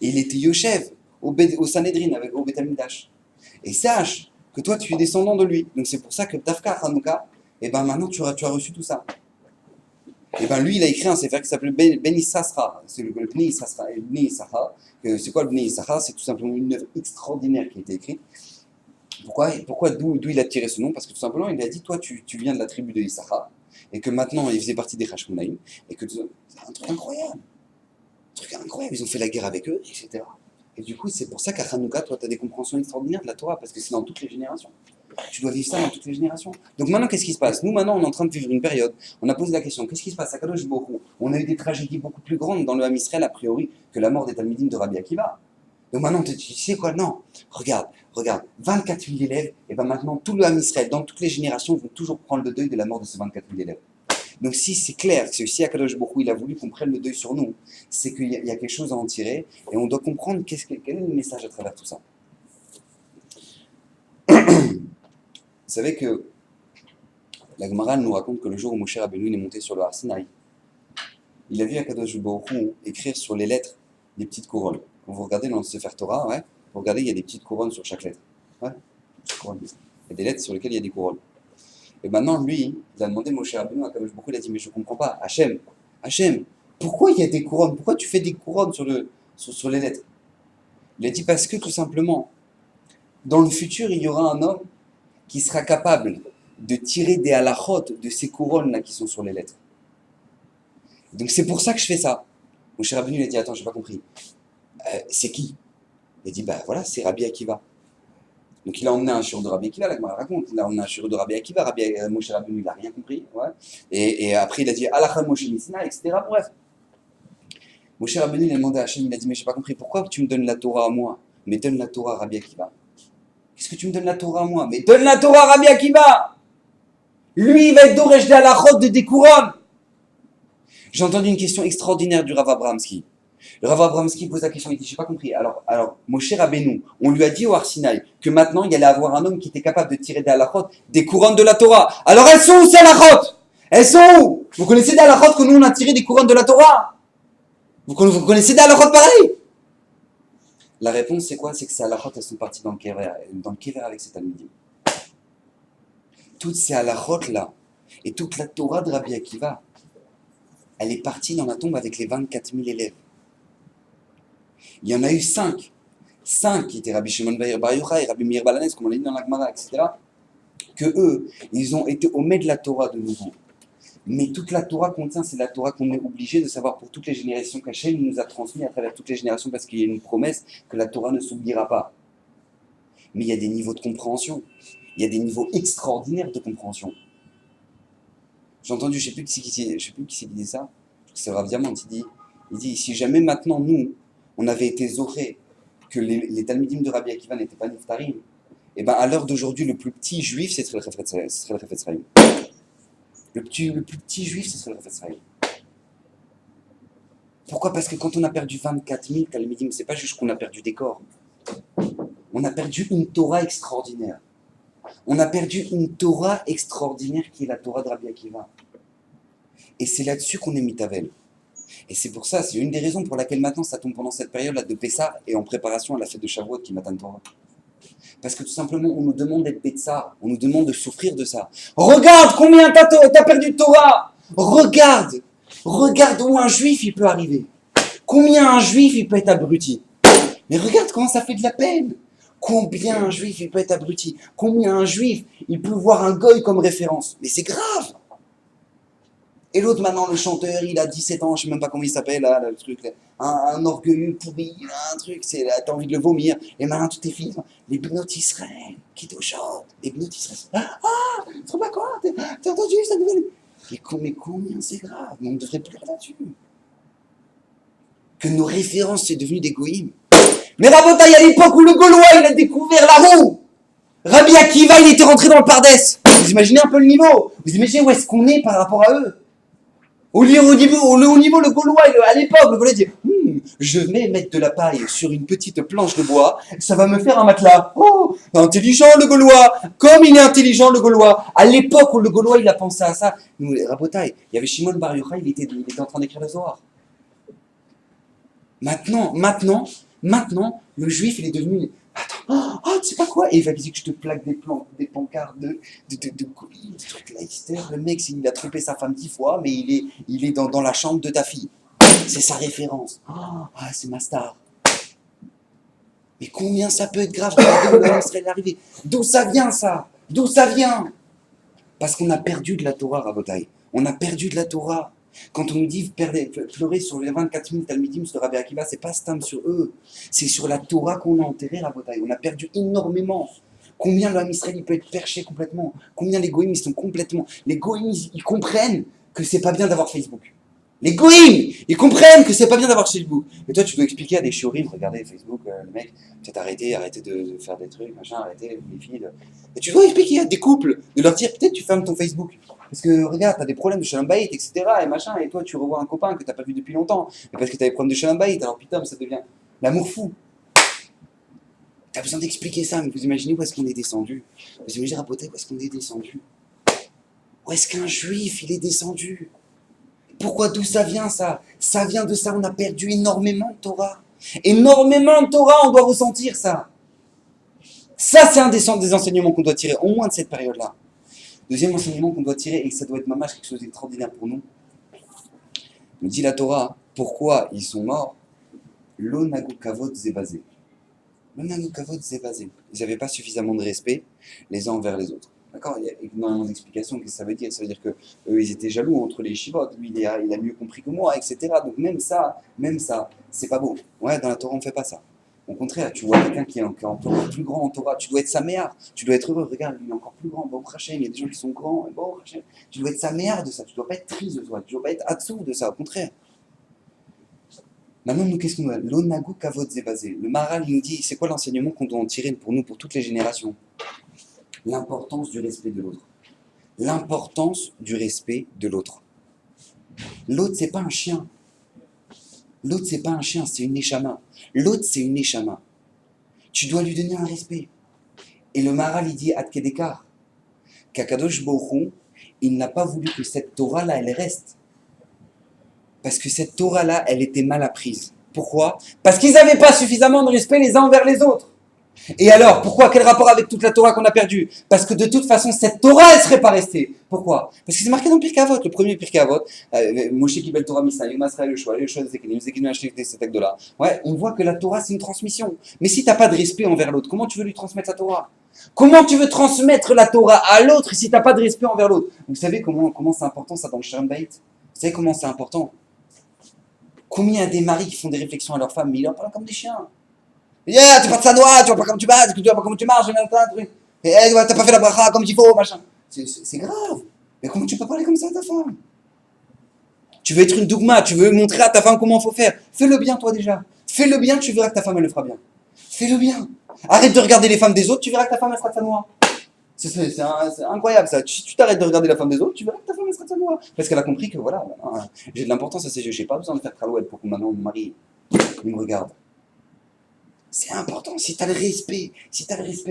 Et il était Yoshev au Sanhedrin, au Beth Amikdash. Et sache que toi, tu es descendant de lui. Donc c'est pour ça que Dafka Hanouka, et ben maintenant tu as reçu tout ça. Et ben lui, il a écrit un sefer qui s'appelle Ben Issachar. C'est le Bnei Issachar. C'est quoi le Bnei Issachar? C'est tout simplement une œuvre extraordinaire qui a été écrite. Pourquoi d'où il a tiré ce nom? Parce que tout simplement, il a dit, toi, tu viens de la tribu de Issachar, et que maintenant, il faisait partie des Hashmonaïm, et que c'est un truc incroyable. Ils ont fait la guerre avec eux, etc. Et du coup, c'est pour ça qu'à Hanouka, toi, tu as des compréhensions extraordinaires de la Torah, parce que c'est dans toutes les générations. Tu dois vivre ça dans toutes les générations. Donc maintenant, qu'est-ce qui se passe? Nous, maintenant, on est en train de vivre une période. On a posé la question, qu'est-ce qui se passe à Kadosh Baruch Hu? On a eu des tragédies beaucoup plus grandes dans le Ham Israël, a priori, que la mort des Talmidim de Rabbi Akiva. Donc maintenant, tu sais quoi? Non, regarde, 24 000 élèves, et bien maintenant, tout le Ham Israël, dans toutes les générations, vont toujours prendre le deuil de la mort de ces 24 000 élèves. Donc si c'est clair, que si Akadosh Baruch Hu, il a voulu qu'on prenne le deuil sur nous, c'est qu'il y a quelque chose à en tirer, et on doit comprendre quel est le message à travers tout ça. Vous savez que la Gemara nous raconte que le jour où Moshe Rabbeinu est monté sur le Har Sinaï, il a vu Akadosh Baruch Hu écrire sur les lettres des petites couronnes. Quand vous regardez dans le Sefer Torah, vous regardez, il y a des petites couronnes sur chaque lettre. Il y a des lettres sur lesquelles il y a des couronnes. Et maintenant, lui, il a demandé Moshe Rabbeinu à Akadosh Baruch Hu, il a dit, mais je ne comprends pas, Hachem, pourquoi il y a des couronnes? Pourquoi tu fais des couronnes sur les lettres? Il a dit, parce que tout simplement, dans le futur, il y aura un homme qui sera capable de tirer des halachot de ces couronnes-là qui sont sur les lettres. Donc c'est pour ça que je fais ça. Moshe Rabbeinu, il a dit, attends, j'ai pas compris. C'est qui? Il a dit, voilà, c'est Rabbi Akiva. Donc il a emmené un shiur de Rabbi Akiva, là, je me raconte, il a emmené un shiur de Rabbi Akiva, Moshe Rabbeinu, il n'a rien compris, et après il a dit, Alachal Moshe Missina, etc. Bref. Moshe Rabbeinu, il a demandé à Hachem, il a dit, mais j'ai pas compris, pourquoi tu me donnes la Torah à moi, mais donne la Torah à Rabbi Akiva? Qu'est-ce que tu me donnes la Torah à moi? Mais donne la Torah à Rabbi Akiva! Lui, il va être d'Oresh de Halachot de des couronnes. J'ai entendu une question extraordinaire du Rav Abramski. Le Rav Abramski pose la question, il dit, j'ai pas compris. Alors, Moshe Rabbeinu, on lui a dit au Har Sinaï que maintenant, il allait avoir un homme qui était capable de tirer des halachot, des couronnes de la Torah. Alors, elles sont où ces halachot? Elles sont où? Vous connaissez des halachot que nous, on a tiré des couronnes de la Torah? Vous connaissez des halachot pareils? La réponse, c'est quoi? C'est que ces halachot, elles sont parties dans le kever avec ces talmidim. Toutes ces halachot-là, et toute la Torah de Rabbi Akiva, elle est partie dans la tombe avec les 24 000 élèves. Il y en a eu 5 qui étaient Rabbi Shimon Bar Yochai, Rabbi Meir Balanès, comme on l'a dit dans la Gemara, etc., que eux, ils ont été omet de la Torah de nouveau. Mais toute la Torah contient, c'est la Torah qu'on est obligé de savoir pour toutes les générations qu'Hachem nous a transmis à travers toutes les générations, parce qu'il y a une promesse que la Torah ne s'oubliera pas. Mais il y a des niveaux de compréhension. Il y a des niveaux extraordinaires de compréhension. J'ai entendu, je ne sais plus qui c'est qui dit ça, c'est Rav Diamant, il dit, si jamais maintenant nous, on avait été zorés, que les talmidim de Rabbi Akiva n'étaient pas niftarim, et bien à l'heure d'aujourd'hui, le plus petit juif, ce serait le Chafetz Chaim. Le plus petit juif, ce serait le Chafetz Chaim. Pourquoi? Parce que quand on a perdu 24 000 talmidim, c'est pas juste qu'on a perdu des corps. On a perdu une Torah extraordinaire. On a perdu une Torah extraordinaire qui est la Torah de Rabbi Akiva. Et c'est là-dessus qu'on est mitavel. Et c'est pour ça, c'est une des raisons pour laquelle maintenant ça tombe pendant cette période-là de Pessah et en préparation à la fête de Shavuot qui m'attend Torah. Parce que tout simplement, on nous demande d'être Betsar, on nous demande de souffrir de ça. Regarde combien t'as perdu de Torah. Regarde où un juif il peut arriver. Combien un juif il peut être abruti. Mais regarde comment ça fait de la peine. Combien un juif il peut être abruti. Combien un juif il peut voir un goy comme référence. Mais c'est grave. Et l'autre maintenant, le chanteur, il a 17 ans, je sais même pas comment il s'appelle, là, le truc, là, un orgueilleux pourri, un truc, c'est là, t'as envie de le vomir. Et maintenant, tout est fini. Les Bnot Israël, qui te chantent. Les Bnot Israël. Ah, tu sais pas quoi, t'as entendu cette nouvelle? Mais combien c'est grave, mais on devrait pleurer là-dessus. Que nos références, c'est devenu des goïms. Mais Rabotaï, à l'époque où le Gaulois, il a découvert la roue, Rabbi Akiva, il était rentré dans le Pardès. Vous imaginez un peu le niveau? Vous imaginez où est-ce qu'on est par rapport à eux? Au niveau, le Gaulois, à l'époque, le Gaulois dit je vais mettre de la paille sur une petite planche de bois, ça va me faire un matelas. Oh, intelligent le Gaulois. Comme il est intelligent le Gaulois. À l'époque où le Gaulois, il a pensé à ça, nous, les Rabotaï, il y avait Shimon Bar Yochai, il était en train d'écrire le Zohar. Maintenant, le juif, il est devenu. Attends, tu sais pas quoi? Et il va dire que je te plaque des pancartes de trucs laïcitaires. Le mec, il a trompé sa femme 10 fois, mais il est dans la chambre de ta fille. C'est sa référence. C'est ma star. Mais combien ça peut être grave de serait arrivé? D'où ça vient ça? D'où ça vient? Parce qu'on a perdu de la Torah, Rabotaï. On a perdu de la Torah. Quand on nous dit pleurer sur les 24 000 Talmidim sur Rabbi Akiva, c'est pas stam sur eux, c'est sur la Torah qu'on a enterré la bataille. On a perdu énormément. Combien l'homme Israël il peut être perché complètement? Combien les goïms ils sont complètement. Les goïms ils comprennent que c'est pas bien d'avoir Facebook. Les goïms ils comprennent que c'est pas bien d'avoir Facebook. Et toi tu dois expliquer à des chiorim, regardez Facebook, le mec, peut-être arrêtez de faire des trucs, machin, arrêtez les filles. Et tu dois expliquer à des couples, de leur dire peut-être tu fermes ton Facebook. Parce que regarde, t'as des problèmes de shalom bayit, etc. Et machin, et toi tu revois un copain que t'as pas vu depuis longtemps, mais parce que t'as des problèmes de shalom bayit, alors putain, ça devient l'amour fou. T'as besoin d'expliquer ça, mais vous imaginez où est-ce qu'on est descendu? Vous imaginez Rabotaï, où est-ce qu'on est descendu? Où est-ce qu'un juif il est descendu? Pourquoi d'où ça vient ça? Ça vient de ça, on a perdu énormément de Torah. Énormément de Torah, on doit ressentir ça. Ça c'est un des enseignements qu'on doit tirer, au moins de cette période-là. Deuxième enseignement qu'on doit tirer, et que ça doit être mamage quelque chose d'extraordinaire pour nous, nous dit la Torah, pourquoi ils sont morts? Lo nagu kavod zebazé. Lo nagu kavod zebazé. Ils n'avaient pas suffisamment de respect les uns envers les autres. D'accord? Il y a énormément d'explications. Qu'est-ce que ça veut dire? Ça veut dire qu'eux, ils étaient jaloux entre les Shivot. Lui, il a mieux compris que moi, etc. Donc même ça, c'est pas beau. Ouais, dans la Torah, on ne fait pas ça. Au contraire, tu vois quelqu'un qui est encore plus grand en Torah, tu dois être sa mère, tu dois être heureux, regarde, lui il est encore plus grand, bon Hachem, il y a des gens qui sont grands, bon Hachem, tu dois être sa mère de ça, tu dois pas être triste de ça, tu dois pas être atsou de ça, au contraire. Maintenant, nous, qu'est-ce qu'on a? L'onagu kavod zebazé. Le Maharal, il nous dit, c'est quoi l'enseignement qu'on doit en tirer pour nous, pour toutes les générations? L'importance du respect de l'autre. L'importance du respect de l'autre. L'autre, c'est pas un chien. L'autre, c'est pas un chien, c'est une neshama. L'autre, c'est une neshama. Tu dois lui donner un respect. Et le Maharal, il dit, Ad Kedekar, qu'Akadosh Baruch Hu, il n'a pas voulu que cette Torah-là, elle reste. Parce que cette Torah-là, elle était mal apprise. Pourquoi? Parce qu'ils n'avaient pas suffisamment de respect les uns envers les autres. Et alors, pourquoi? Quel rapport avec toute la Torah qu'on a perdue? Parce que de toute façon, cette Torah, elle ne serait pas restée. Pourquoi? Parce que c'est marqué dans le Pirkei Avot, le premier Pirkei Avot, Moshe Kibel Torah Misa, Yom Asraël le Shoah, le Shoah Zekelim, Zekelim acheté cet acte-là. Ouais, on voit que la Torah, c'est une transmission. Mais si tu n'as pas de respect envers l'autre, comment tu veux lui transmettre la Torah? Comment tu veux transmettre la Torah à l'autre si tu n'as pas de respect envers l'autre? Vous savez comment c'est important ça dans le Shalom Bayit? Vous savez comment c'est important? Combien il y a des maris qui font des réflexions à leur femme, mais ils leur parlent comme des chiens. Yeah, tu passes à droite, tu vois pas comme tu vas, tu vois pas comment tu marches, t'as pas fait la bracha comme il faut, machin. C'est grave. Mais comment tu peux parler comme ça à ta femme? Tu veux être une dougma, tu veux montrer à ta femme comment il faut faire. Fais-le bien toi déjà. Fais-le bien, tu verras que ta femme elle le fera bien. Fais-le bien. Arrête de regarder les femmes des autres, tu verras que ta femme elle sera de sa noix. C'est incroyable ça. Tu t'arrêtes de regarder la femme des autres, tu verras que ta femme elle sera de sa noix. Parce qu'elle a compris que voilà, j'ai de l'importance à ses yeux. J'ai pas besoin de faire tralouette pour que maintenant mon mari il me regarde. C'est important, si tu as le respect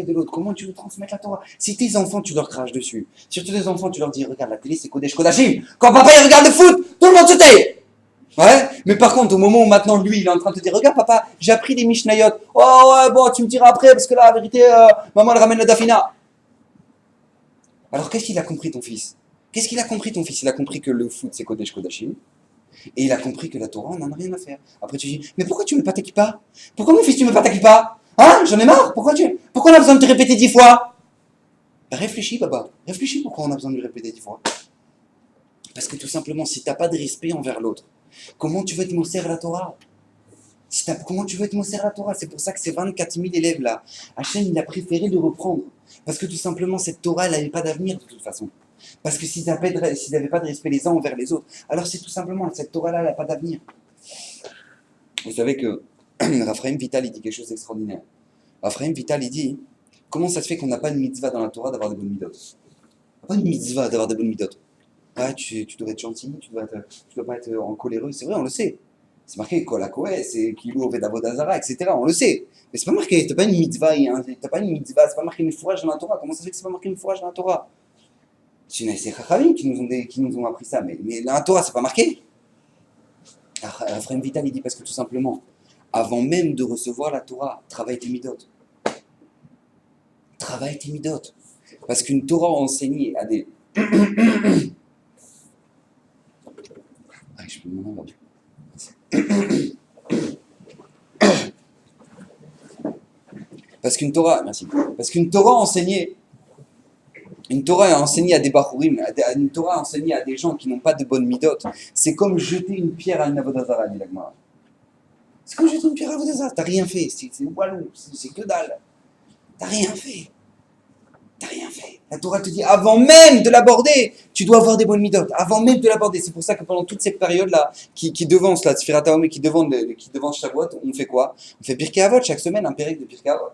de l'autre, comment tu veux transmettre la Torah? Si tes enfants, tu leur craches dessus. Surtout tes enfants, tu leur dis, regarde la télé, c'est Kodesh Kodashim. Quand papa il regarde le foot, tout le monde se tait. Ouais, mais par contre, au moment où maintenant lui, il est en train de te dire, regarde papa, j'ai appris des Mishnayot. Oh ouais, bon, tu me diras après, parce que là, la vérité, maman, elle ramène la Dafina. Alors qu'est-ce qu'il a compris ton fils? Qu'est-ce qu'il a compris ton fils? Il a compris que le foot, c'est Kodesh Kodashim. Et il a compris que la Torah, on n'en a rien à faire. Après tu dis, mais pourquoi tu mets pas ta kippa? Pourquoi mon fils tu mets pas ta kippa? Hein? J'en ai marre. Pourquoi on a besoin de te répéter 10 fois? Ben, réfléchis, papa. Réfléchis pourquoi on a besoin de lui répéter 10 fois. Parce que tout simplement, si t'as pas de respect envers l'autre, comment tu veux te mousser la Torah? Comment tu veux te mousser la Torah? C'est pour ça que ces 24 000 élèves là, Hachem il a préféré le reprendre. Parce que tout simplement, cette Torah, elle n'avait pas d'avenir de toute façon. Parce que s'ils n'avaient pas de respect les uns envers les autres, alors c'est tout simplement, cette Torah-là, elle n'a pas d'avenir. Vous savez que Raphaël Vital, il dit quelque chose d'extraordinaire. Raphaël Vital, il dit, comment ça se fait qu'on n'a pas une mitzvah dans la Torah d'avoir des bonnes midot? Pas une mitzvah d'avoir des bonnes midot. Ah, tu dois être gentil, tu dois pas être en coléreux, c'est vrai, on le sait. C'est marqué Kol HaKohes, c'est Kilou Oved Avodazara, etc. On le sait. Mais c'est pas marqué, t'as pas une mitzvah, c'est pas marqué une fourrage dans la Torah. Comment ça se fait que c'est pas marqué une fourrage dans la Torah? C'est Chachamim qui nous ont appris ça, mais dans la Torah, c'est pas marqué. Raphaël Vital, il dit parce que tout simplement, avant même de recevoir la Torah, travaille tes midot. Travaille tes midot. Parce qu'une Torah enseignée à des... Ah, je peux me demander. Parce qu'une Torah, merci. Parce qu'une Torah enseignée, une Torah est enseignée à des Bachurim, une Torah enseignée à des gens qui n'ont pas de bonnes midot. C'est comme jeter une pierre à une Avodazara, dit l'Agmara. C'est comme jeter une pierre à Avodazara. T'as rien fait, c'est walou, c'est que dalle. T'as rien fait. T'as rien fait. La Torah te dit, avant même de l'aborder, tu dois avoir des bonnes midot. Avant même de l'aborder. C'est pour ça que pendant toute cette période-là, qui devance la Sfirat HaOmer, qui devance Shavuot, on fait quoi? On fait Pirkei Avot chaque semaine, un périple de Pirkei Avot.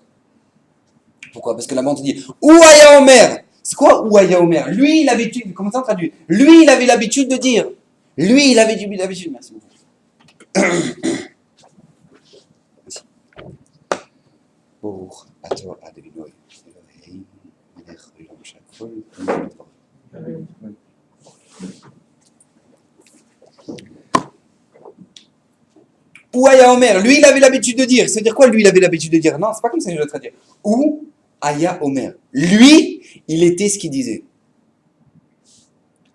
Pourquoi? Parce que la bande te dit, Ouaya Omer. C'est quoi Ouaya Omer? Lui, il avait, comment ça on traduit? Lui, il avait l'habitude de dire. Lui, il avait l'habitude. Merci beaucoup. Merci. Pour Ator Adevinoi. Ouaya Omer, lui il avait l'habitude de dire. C'est-à-dire quoi lui il avait l'habitude de dire? Non, c'est pas comme ça que je dois traduire. Ou Aya Omer. Lui, il était ce qu'il disait.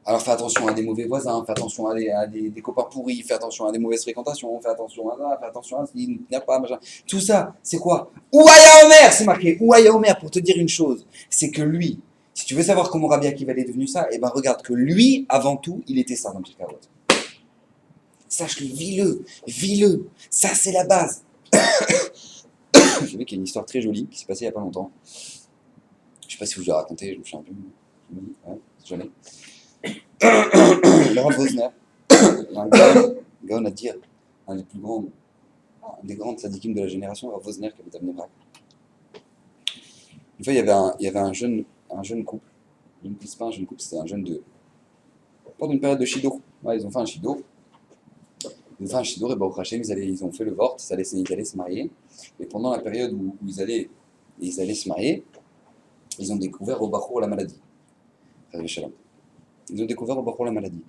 Alors fais attention à des mauvais voisins, fais attention à des copains pourris, fais attention à des mauvaises fréquentations, fais attention à ça, fais attention à ce qu'il n'y a pas, machin. Tout ça, c'est quoi? Ouaya Omer, c'est marqué. Ouaya Omer pour te dire une chose, c'est que lui, si tu veux savoir comment Rabbi Akiva est devenu ça, eh ben regarde que lui, avant tout, il était ça dans le Pirkei Avot. Sache-le, vis-le. Ça, c'est la base. J'ai vu qu'il y a une histoire très jolie qui s'est passée il n'y a pas longtemps. Je ne sais pas si vous l'ai raconté, je me suis un peu... Ouais, jamais. Le Rav Vosner, un gars, on a dit, un des plus grands, des grandes sadikim de la génération, Rav Vosner, qui avait amené Braque. Une fois, il y avait un jeune couple. C'est pas un jeune couple, c'était un jeune de... Pendant une période de Shido. Ouais, ils ont fait un Shido. Et Baruch Hashem, ils ont fait le vort, ils allaient se marier. Et pendant la période où ils allaient se marier, ils ont découvert au Bachour la maladie. Ils ont découvert au Bachour la maladie.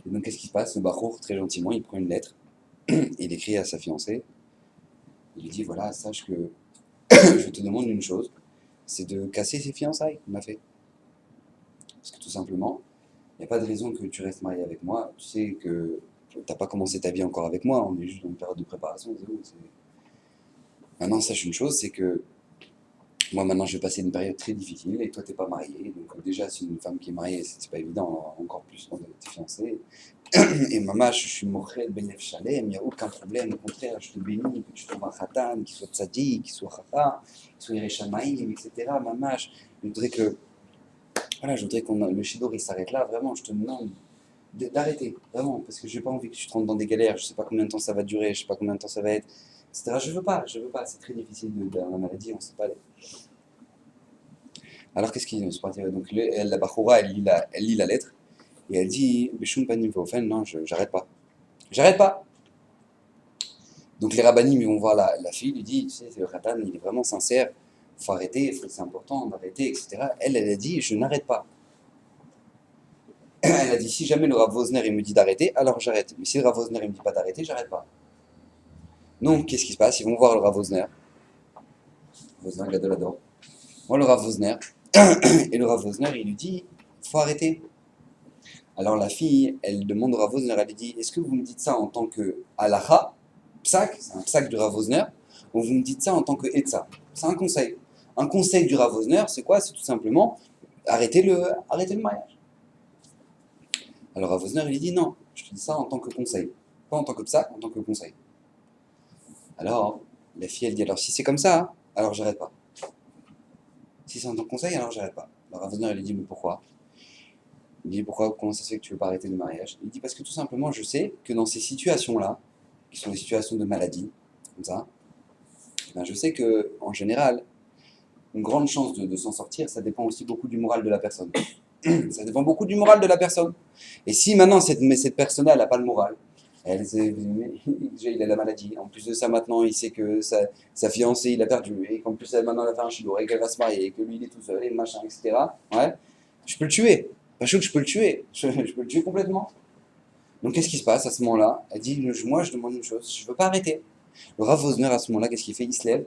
Et donc qu'est-ce qui se passe? Le Bachour, très gentiment, il prend une lettre, et il écrit à sa fiancée. Il lui dit, voilà, sache que je te demande une chose, c'est de casser ces fiançailles qu'on a fait. Parce que tout simplement, il n'y a pas de raison que tu restes marié avec moi. Tu sais que tu n'as pas commencé ta vie encore avec moi, on est juste dans une période de préparation. Maintenant, sache une chose, c'est que moi, maintenant, je vais passer une période très difficile et toi, tu n'es pas marié. Donc, déjà, si une femme qui est mariée, c'est pas évident, encore plus quand tu es fiancée. Et maman, je suis mourré de Benef Shalem, il n'y a aucun problème. Au contraire, je te bénis, que tu trouves un khatan, qu'il soit tzaddik, qu'il soit chacha, qu'il soit Yereshamaïm, etc. Maman, je voudrais que. Voilà, je voudrais que le Shidour il s'arrête là, vraiment, je te demande d'arrêter, vraiment, parce que j'ai pas envie que tu te rentres dans des galères, je sais pas combien de temps ça va durer, je sais pas combien de temps ça va être, etc. Je veux pas, c'est très difficile de la maladie, on sait pas. Alors qu'est-ce qu'il se passe? Donc la Bachoura, elle lit la lettre, et elle dit, Beshum Panim Veofen, non, j'arrête pas. Donc les rabbinim, ils vont voir la fille, lui dit, tu sais, le Khatan, il est vraiment sincère, il faut arrêter, c'est important d'arrêter, etc. Elle a dit, je n'arrête pas. Elle a dit, si jamais le Rav Wosner, il me dit d'arrêter, alors j'arrête. Mais si le Rav Wosner, il me dit pas d'arrêter, j'arrête pas. Donc, qu'est-ce qui se passe? Ils vont voir le Rav Wosner, Gadolador. Moi, le Rav Wosner, et le Rav Wosner, il lui dit, faut arrêter. Alors la fille, elle demande au Rav Wosner, elle lui dit, est-ce que vous me dites ça en tant que halacha, psak, c'est un psak du Rav Wosner, ou vous me dites ça en tant que etza? C'est un conseil. Un conseil du Rav Wosner, c'est quoi? C'est tout simplement arrêter le mariage. Alors Rav Wosner, il lui dit, non, je te dis ça en tant que conseil. Pas en tant que psak, en tant que conseil. Alors, la fille, elle dit, alors si c'est comme ça, alors j'arrête pas. Si c'est en tant que conseil, alors j'arrête pas. Alors Rav Wosner, il lui dit, mais pourquoi? Il dit, comment ça se fait que tu veux pas arrêter le mariage? Il dit, parce que tout simplement, je sais que dans ces situations-là, qui sont des situations de maladie, comme ça, ben je sais que en général, une grande chance de s'en sortir, ça dépend aussi beaucoup du moral de la personne. Ça dépend beaucoup du moral de la personne. Et si maintenant, cette personne-là, elle n'a pas le moral, déjà, il a la maladie. En plus de ça, maintenant, il sait que sa fiancée, il a perdu. Et qu'en plus, maintenant, elle a fait un chidour et qu'elle va se marier. Et que lui, il est tout seul et machin, etc. Ouais. Je peux le tuer. Pas chaud que je peux le tuer. Je peux le tuer complètement. Donc, qu'est-ce qui se passe à ce moment-là? Elle dit, moi, je demande une chose. Je ne veux pas arrêter. Le Rav Wosner, à ce moment-là, qu'est-ce qu'il fait? Il se lève.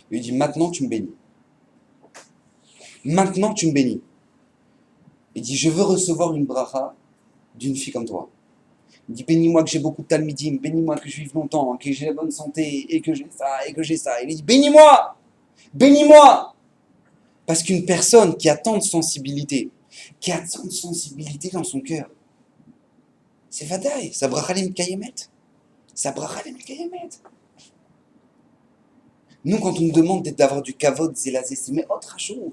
Il lui dit, maintenant, tu me bénis. Maintenant, tu me bénis. Il dit, je veux recevoir une bracha d'une fille comme toi. Il dit, bénis-moi que j'ai beaucoup de talmidim, bénis-moi que je vive longtemps, que j'ai la bonne santé, et que j'ai ça, et que j'ai ça. Il dit, bénis-moi! Bénis-moi! Parce qu'une personne qui a tant de sensibilité, dans son cœur, c'est vadaï, ça bracha les mikayemet. Ça bracha les mikayemet. Nous, quand on nous demande d'avoir du kavod, zélazé, c'est mais autre chose.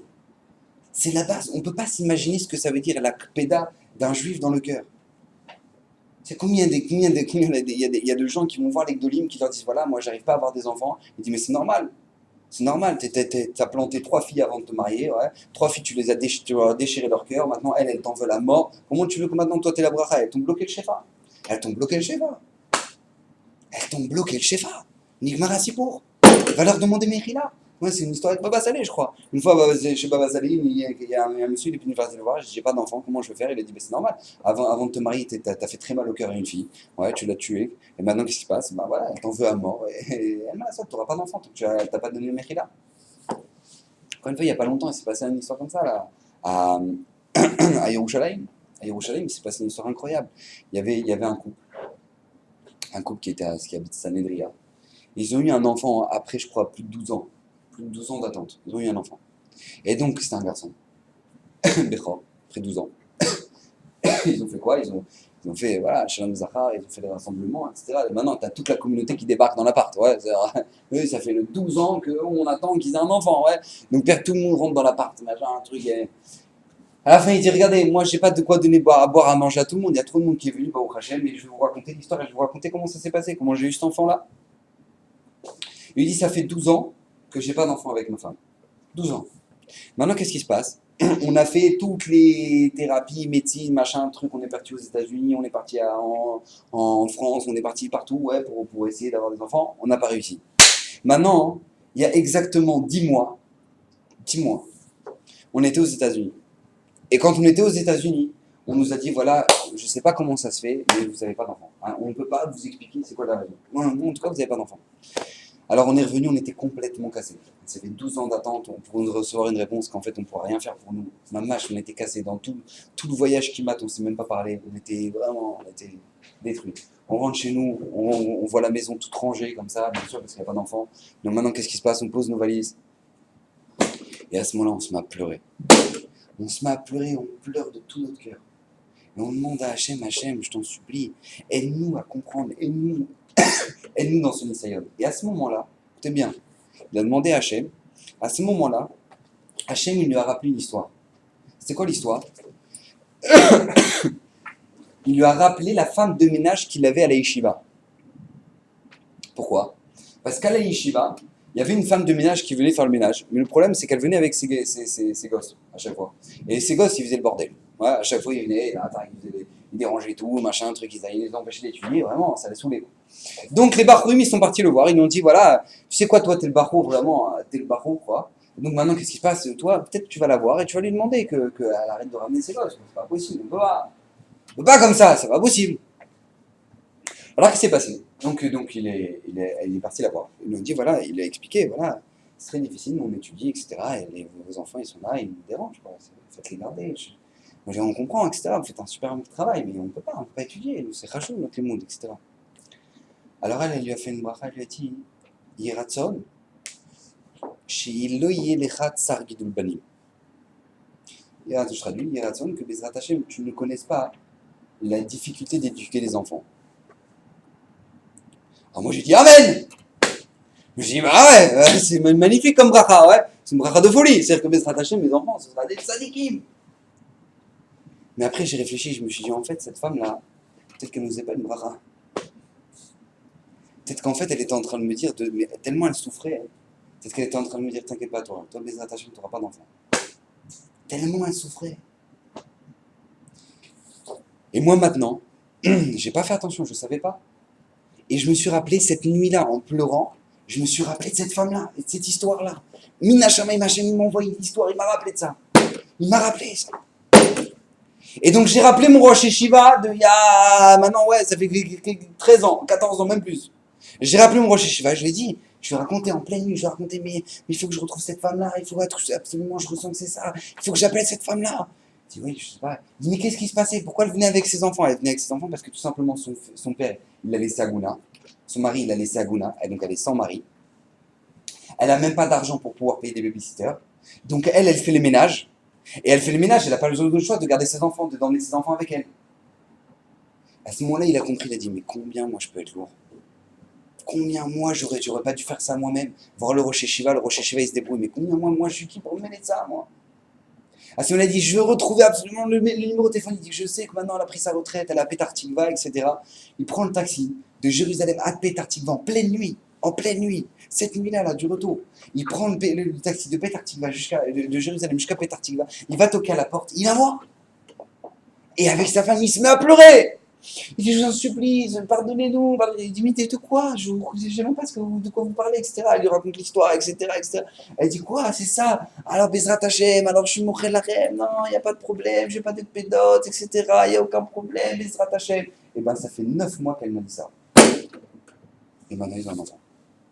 C'est la base. On ne peut pas s'imaginer ce que ça veut dire la kpeda d'un juif dans le cœur. C'est il y a de gens qui vont voir les gdolim qui leur disent voilà, moi j'arrive pas à avoir des enfants. Ils disent mais c'est normal. C'est normal, t'as planté 3 filles avant de te marier, ouais. 3 filles, tu as déchiré leur cœur, maintenant elles t'en veulent la mort. Comment tu veux que maintenant toi t'es la bracha? Elles t'ont bloqué le shefa. Elles t'ont bloqué le shefa. Nigmara Sipour. Va leur demander Mechila. Ouais, c'est une histoire avec Baba Salé, je crois. Une fois, chez Baba Salé, il y a un monsieur, il est venu le voir, j'ai pas d'enfant, comment je vais faire? Il a dit, c'est normal. Avant de te marier, t'as fait très mal au cœur à une fille. Ouais, tu l'as tuée. Et maintenant, qu'est-ce qui se passe? Bah voilà, elle t'en veut à mort. Et elle m'a la sorte, t'auras pas d'enfant, donc elle t'a pas donné le Mechila. Encore une fois, il y a pas longtemps, il s'est passé une histoire comme ça, là, à Yerushalayim. À Yerushalayim, il s'est passé une histoire incroyable. Il y avait un couple qui habite Sanedria. Ils ont eu un enfant après, je crois, plus de 12 ans. Plus de 12 ans d'attente. Ils ont eu un enfant. Et donc, c'était un garçon. Bechor, après 12 ans. Ils ont fait quoi? Ils ont fait, voilà, Shalom Zachar, ils ont fait des rassemblements, etc. Et maintenant, tu as toute la communauté qui débarque dans l'appart. Ouais, eux, ça fait 12 ans qu'on attend qu'ils aient un enfant. Ouais. Donc, tout le monde rentre dans l'appart. Machin, un truc. À la fin, il dit regardez, moi, j'ai pas de quoi donner à boire, à manger à tout le monde. Il y a trop de monde qui est venu, au Hachem, et je vais vous raconter l'histoire et je vais vous raconter comment ça s'est passé, comment j'ai eu cet enfant-là. Il dit ça fait 12 ans que j'ai pas d'enfant avec ma femme. 12 ans. Maintenant, qu'est-ce qui se passe? On a fait toutes les thérapies, médecine, machin, truc. On est parti aux États-Unis, on est parti en France, on est parti partout ouais, pour essayer d'avoir des enfants. On n'a pas réussi. Maintenant, il y a exactement 10 mois, on était aux États-Unis. Et quand on était aux États-Unis, on nous a dit voilà, je ne sais pas comment ça se fait, mais vous n'avez pas d'enfant. Hein, on ne peut pas vous expliquer c'est quoi la raison. En tout cas, vous n'avez pas d'enfant. Alors on est revenu, on était complètement cassés. Ça fait 12 ans d'attente pour nous recevoir une réponse qu'en fait on ne pourra rien faire pour nous. Ma mâche, on était cassés dans tout le voyage qui mate, on ne s'est même pas parlé. On était détruits. On rentre chez nous, on voit la maison toute rangée comme ça, bien sûr parce qu'il n'y a pas d'enfant. Donc maintenant qu'est-ce qui se passe? On pose nos valises. Et à ce moment-là, on se met à pleurer. On se met à pleurer, on pleure de tout notre cœur. Et on demande à Hachem, je t'en supplie, aide-nous à comprendre, aide-nous dans ce Nisayon. Et à ce moment-là, écoutez bien, il a demandé à Hachem, à ce moment-là, Hachem, il lui a rappelé une histoire. C'est quoi l'histoire? Il lui a rappelé la femme de ménage qu'il avait à la yeshiva. Pourquoi? Parce qu'à la yeshiva, il y avait une femme de ménage qui venait faire le ménage. Mais le problème, c'est qu'elle venait avec ses gosses, à chaque fois. Et ses gosses, ils faisaient le bordel. Ouais, à chaque fois, ils venaient, ils dérangeaient tout, machin, truc, ils les empêchaient d'étudier, vraiment, ça les saoulait. Donc les Bachoum, ils sont partis le voir, ils lui ont dit, voilà, tu sais quoi, toi, t'es le Bachoum, vraiment, t'es le Bachoum, quoi. Donc maintenant, qu'est-ce qui se passe? Toi, peut-être que tu vas la voir et tu vas lui demander qu'elle arrête de ramener ses gosses. C'est pas possible, on peut pas comme ça, c'est pas possible. Alors qu'est-ce qui s'est passé? Donc il est parti la voir. Il nous dit, voilà, il a expliqué, voilà, c'est très difficile, nous on étudie, etc. Et vos enfants, ils sont là, ils nous dérangent, quoi. Faites-les garder. On comprend, etc. Vous faites un super travail, mais on ne peut pas étudier. Nous, c'est rachou, notre monde, etc. Alors elle lui a fait une bracha, elle lui a dit, Yiratzon, Sheilo Yelechat Sar Gidul Banim. Je traduis, Yiratzon, que Bezrat Hashem, tu ne connaisses pas la difficulté d'éduquer les enfants. Alors moi j'ai dit Amen. Je dis bah ouais, c'est magnifique comme bracha, ouais. C'est une bracha de folie. C'est-à-dire que Bezrat Hashem, mes enfants, ce sera des tzadikim. Mais après j'ai réfléchi, je me suis dit en fait cette femme-là, peut-être qu'elle ne nous est pas une bracha. Peut-être qu'en fait elle était en train de me dire, mais tellement elle souffrait, peut-être qu'elle était en train de me dire t'inquiète pas toi Bezrat Hashem, tu n'auras pas d'enfant. Tellement elle souffrait. Et moi maintenant, j'ai pas fait attention, je ne savais pas. Et je me suis rappelé cette nuit-là, en pleurant, je me suis rappelé de cette femme-là, et de cette histoire-là. Mina Shamaim Hashem, il m'a envoyé une histoire, il m'a rappelé de ça. Il m'a rappelé ça. Et donc j'ai rappelé mon Rosh Yeshiva il y a maintenant, ouais, ça fait 13 ans, 14 ans, même plus. J'ai rappelé mon Rosh Yeshiva, je lui ai dit, je lui ai raconté en pleine nuit, je lui ai raconté, mais il faut que je retrouve cette femme-là, il faut absolument, je ressens que c'est ça, il faut que j'appelle cette femme-là. Je dis, oui, je sais pas. Il dit, mais qu'est-ce qui se passait? Pourquoi elle venait avec ses enfants? Elle venait avec ses enfants parce que tout simplement son père, il l'a laissé à Gouna. Son mari, il l'a laissé à Gouna, et donc elle est sans mari. Elle n'a même pas d'argent pour pouvoir payer des babysitters. Donc elle fait les ménages. Et elle fait les ménages, elle n'a pas le choix de garder ses enfants, d'emmener ses enfants avec elle. À ce moment-là, il a compris, il a dit, mais combien moi je peux être lourd? Combien moi j'aurais pas dû faire ça moi-même? Voir le Rosh Yeshiva, il se débrouille, mais combien moi je suis qui pour me mêler de ça, moi? À ce moment-là, il a dit, je veux retrouver absolument le numéro de téléphone. Il dit, je sais que maintenant elle a pris sa retraite, elle est à Petar Tikva, etc. Il prend le taxi de Jérusalem à Petar Tikva en pleine nuit, cette nuit-là, là, du retour. Il prend le taxi de Petar Tikva de Jérusalem jusqu'à Petar Tikva. Il va toquer à la porte, il la voit. Et avec sa famille, il se met à pleurer. Il dit, je vous en supplie, pardonnez-nous. Il dit, mais de quoi? Je ne sais même pas de quoi vous parlez, etc. Il lui raconte l'histoire, etc. Elle dit, quoi? C'est ça? Alors, Bezrat Hashem, alors je suis mouré la reine. Non, il n'y a pas de problème, je n'ai pas d'être pédote, etc. Il n'y a aucun problème, Bezrat Hashem. Et bien, ça fait 9 mois qu'elle m'a dit ça. Et maintenant, ils ont un enfant.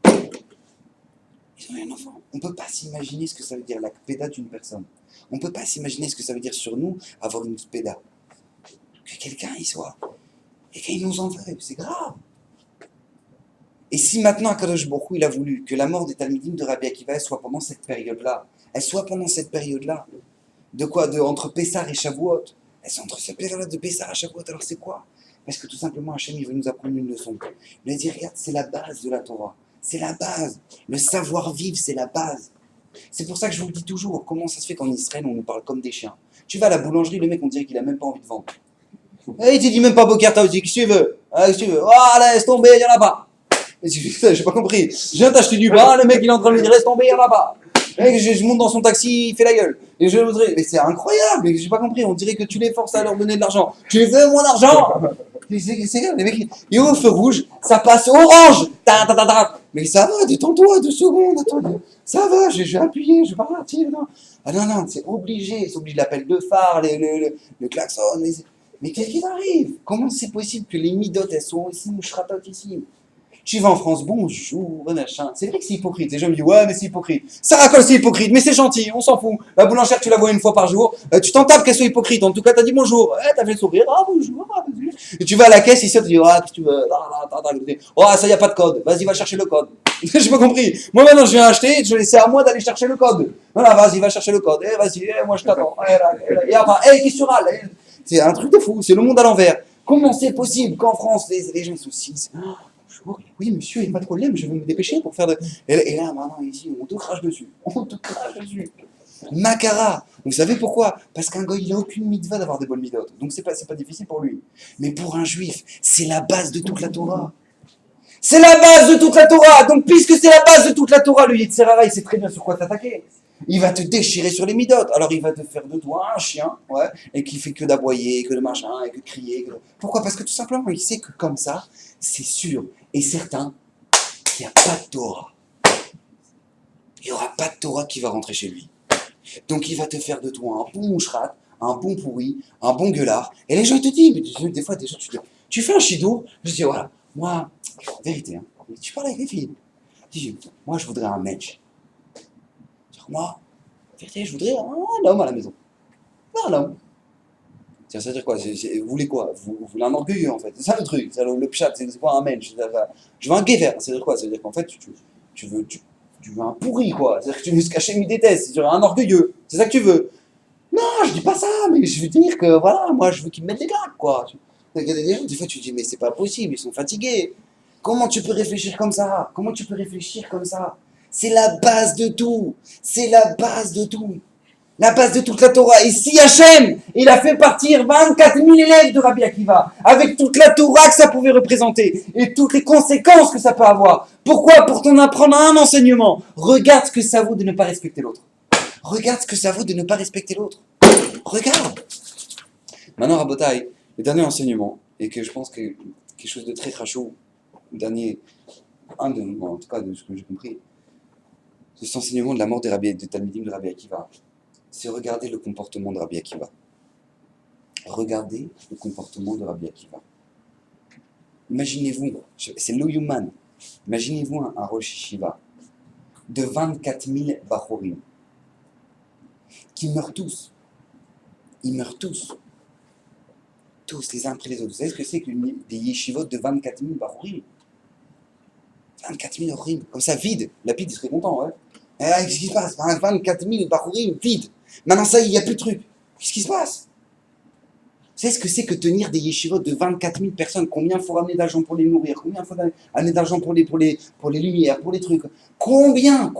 Ils ont un enfant. On ne peut pas s'imaginer ce que ça veut dire la péda d'une personne. On ne peut pas s'imaginer ce que ça veut dire sur nous avoir une péda. Que quelqu'un y soit. Et qu'il nous en veuille, c'est grave. Et si maintenant Akadosh Baruch Hu, il a voulu que la mort des Talmidim de Rabbi Akiva soit pendant cette période-là, de quoi? Entre Pessah et Shavuot. Elle soit entre cette période-là de Pessah et Shavuot, alors c'est quoi? Parce que tout simplement Hachem, il veut nous apprendre une leçon. Il a dit, regarde, c'est la base de la Torah. C'est la base. Le savoir-vivre, c'est la base. C'est pour ça que je vous le dis toujours, comment ça se fait qu'en Israël, on nous parle comme des chiens? Tu vas à la boulangerie, le mec, on dirait qu'il a même pas envie de vendre. Et il te dit même pas Bokerta, il dit qu'est-ce que tu veux? Qu'est-ce que tu veux? Oh, laisse tomber, il n'y en a pas. J'ai pas compris. Je viens d'acheter du pain, le mec il est en train de me dire laisse tomber, il n'y en a pas. Et je monte dans son taxi, il fait la gueule. Et je voudrais. Mais c'est incroyable, j'ai pas compris. On dirait que tu les forces à leur donner de l'argent. Tu les veux, mon argent? C'est les mecs, ils ont au feu rouge, ça passe orange. Mais ça va, détends-toi, 2 secondes, attends. Ça va, je vais appuyer, je vais pas partir. Ah non, c'est obligé l'appel de phare, le klaxon. Mais qu'est-ce qui arrive? Comment c'est possible que les midotes, elles sont ici, mouchratot ici? Tu vas en France, bonjour, machin. C'est vrai que c'est hypocrite. Les gens me disent, ouais, mais c'est hypocrite. Ça racole, c'est hypocrite, mais c'est gentil, on s'en fout. La boulangère, tu la vois une fois par jour. Tu t'en tapes qu'elle soit hypocrite. En tout cas, t'as dit bonjour. T'as fait le sourire. Ah, bonjour. Ah, bonjour. Et tu vas à la caisse, ici, tu dis, ah, qu'est-ce que tu veux? Oh, ça, y a pas de code. Vas-y, va chercher le code. J'ai pas compris. Moi, maintenant, je viens acheter, je laisse à moi d'aller chercher le code. Voilà, vas-y, va chercher le code. Vas-y, moi, je t'attends. Et après, qu'est-ce que tu râles? C'est un truc de fou. C'est le monde à l'envers. Comment c'est possible qu'en France, les gens sont si. Oui, monsieur, il n'y a pas de problème, je vais me dépêcher pour faire de. Et là, maintenant, ici, on te crache dessus. Makara. Vous savez pourquoi? Parce qu'un gars, il n'a aucune mitzvah d'avoir des bonnes midotes. Donc, c'est pas difficile pour lui. Mais pour un juif, c'est la base de toute la Torah. C'est la base de toute la Torah. Donc, puisque c'est la base de toute la Torah, le Yetzer Hara, il sait très bien sur quoi t'attaquer. Il va te déchirer sur les midotes. Alors il va te faire de toi un chien, ouais, et qui fait que d'aboyer, que de machin, et que de crier. Pourquoi? Parce que tout simplement, il sait que comme ça, c'est sûr et certain qu'il n'y a pas de Torah. Il n'y aura pas de Torah qui va rentrer chez lui. Donc il va te faire de toi un bon moucherat, un bon pourri, un bon gueulard. Et les gens te disent, mais des fois, des gens, tu fais un chidour, je dis, voilà, moi, vérité, hein, tu parles avec les filles. Je dis, moi, je voudrais un match. Moi, vérité, je voudrais un homme à la maison. Un homme. Ça veut dire quoi? Vous voulez quoi? Vous voulez un orgueilleux, en fait. C'est ça le truc. C'est le pchat, c'est quoi un match? Je veux un guéver. Ça veut dire quoi? Ça veut dire qu'en fait, tu veux un pourri, quoi. C'est-à-dire que tu veux se cacher une déteste. Tu veux un orgueilleux. C'est ça que tu veux. Non, je dis pas ça, mais je veux dire que, voilà, moi, je veux qu'ils me mettent des claques, quoi. Il y a des gens, des fois, tu te dis, mais c'est pas possible, ils sont fatigués. Comment tu peux réfléchir comme ça? Comment tu peux réfléchir comme ça? C'est la base de tout. C'est la base de tout. La base de toute la Torah. Et si Hachem, il a fait partir 24 000 élèves de Rabbi Akiva, avec toute la Torah que ça pouvait représenter, et toutes les conséquences que ça peut avoir. Pourquoi? Pour t'en apprendre un enseignement. Regarde ce que ça vaut de ne pas respecter l'autre. Regarde ce que ça vaut de ne pas respecter l'autre. Regarde. Maintenant, Rabotai, le dernier enseignement, et que je pense que quelque chose de très crachou, dernier, en tout cas de ce que j'ai compris, c'est cet enseignement de la mort des Talmidim de Rabbi Akiva. C'est regarder le comportement de Rabbi Akiva. Regardez le comportement de Rabbi Akiva. Imaginez-vous, c'est l'Oyuman, imaginez-vous un Rosh Yeshiva de 24 000 Bachorim qui meurent tous. Ils meurent tous. Tous, les uns après les autres. Vous savez ce que c'est que des yeshivot de 24 000 Bachorim? 24 000 Bachorim, comme ça, vide. Lapide, il serait content, ouais. Qu'est-ce qui se passe? 24 000 Bachorim, vide. Maintenant, ça, il n'y a plus de truc. Qu'est-ce qui se passe? Vous savez ce que c'est que tenir des yeshivot de 24 000 personnes? Combien il faut ramener d'argent pour les nourrir? Combien il faut ramener d'argent pour les lumières, pour les trucs? Combien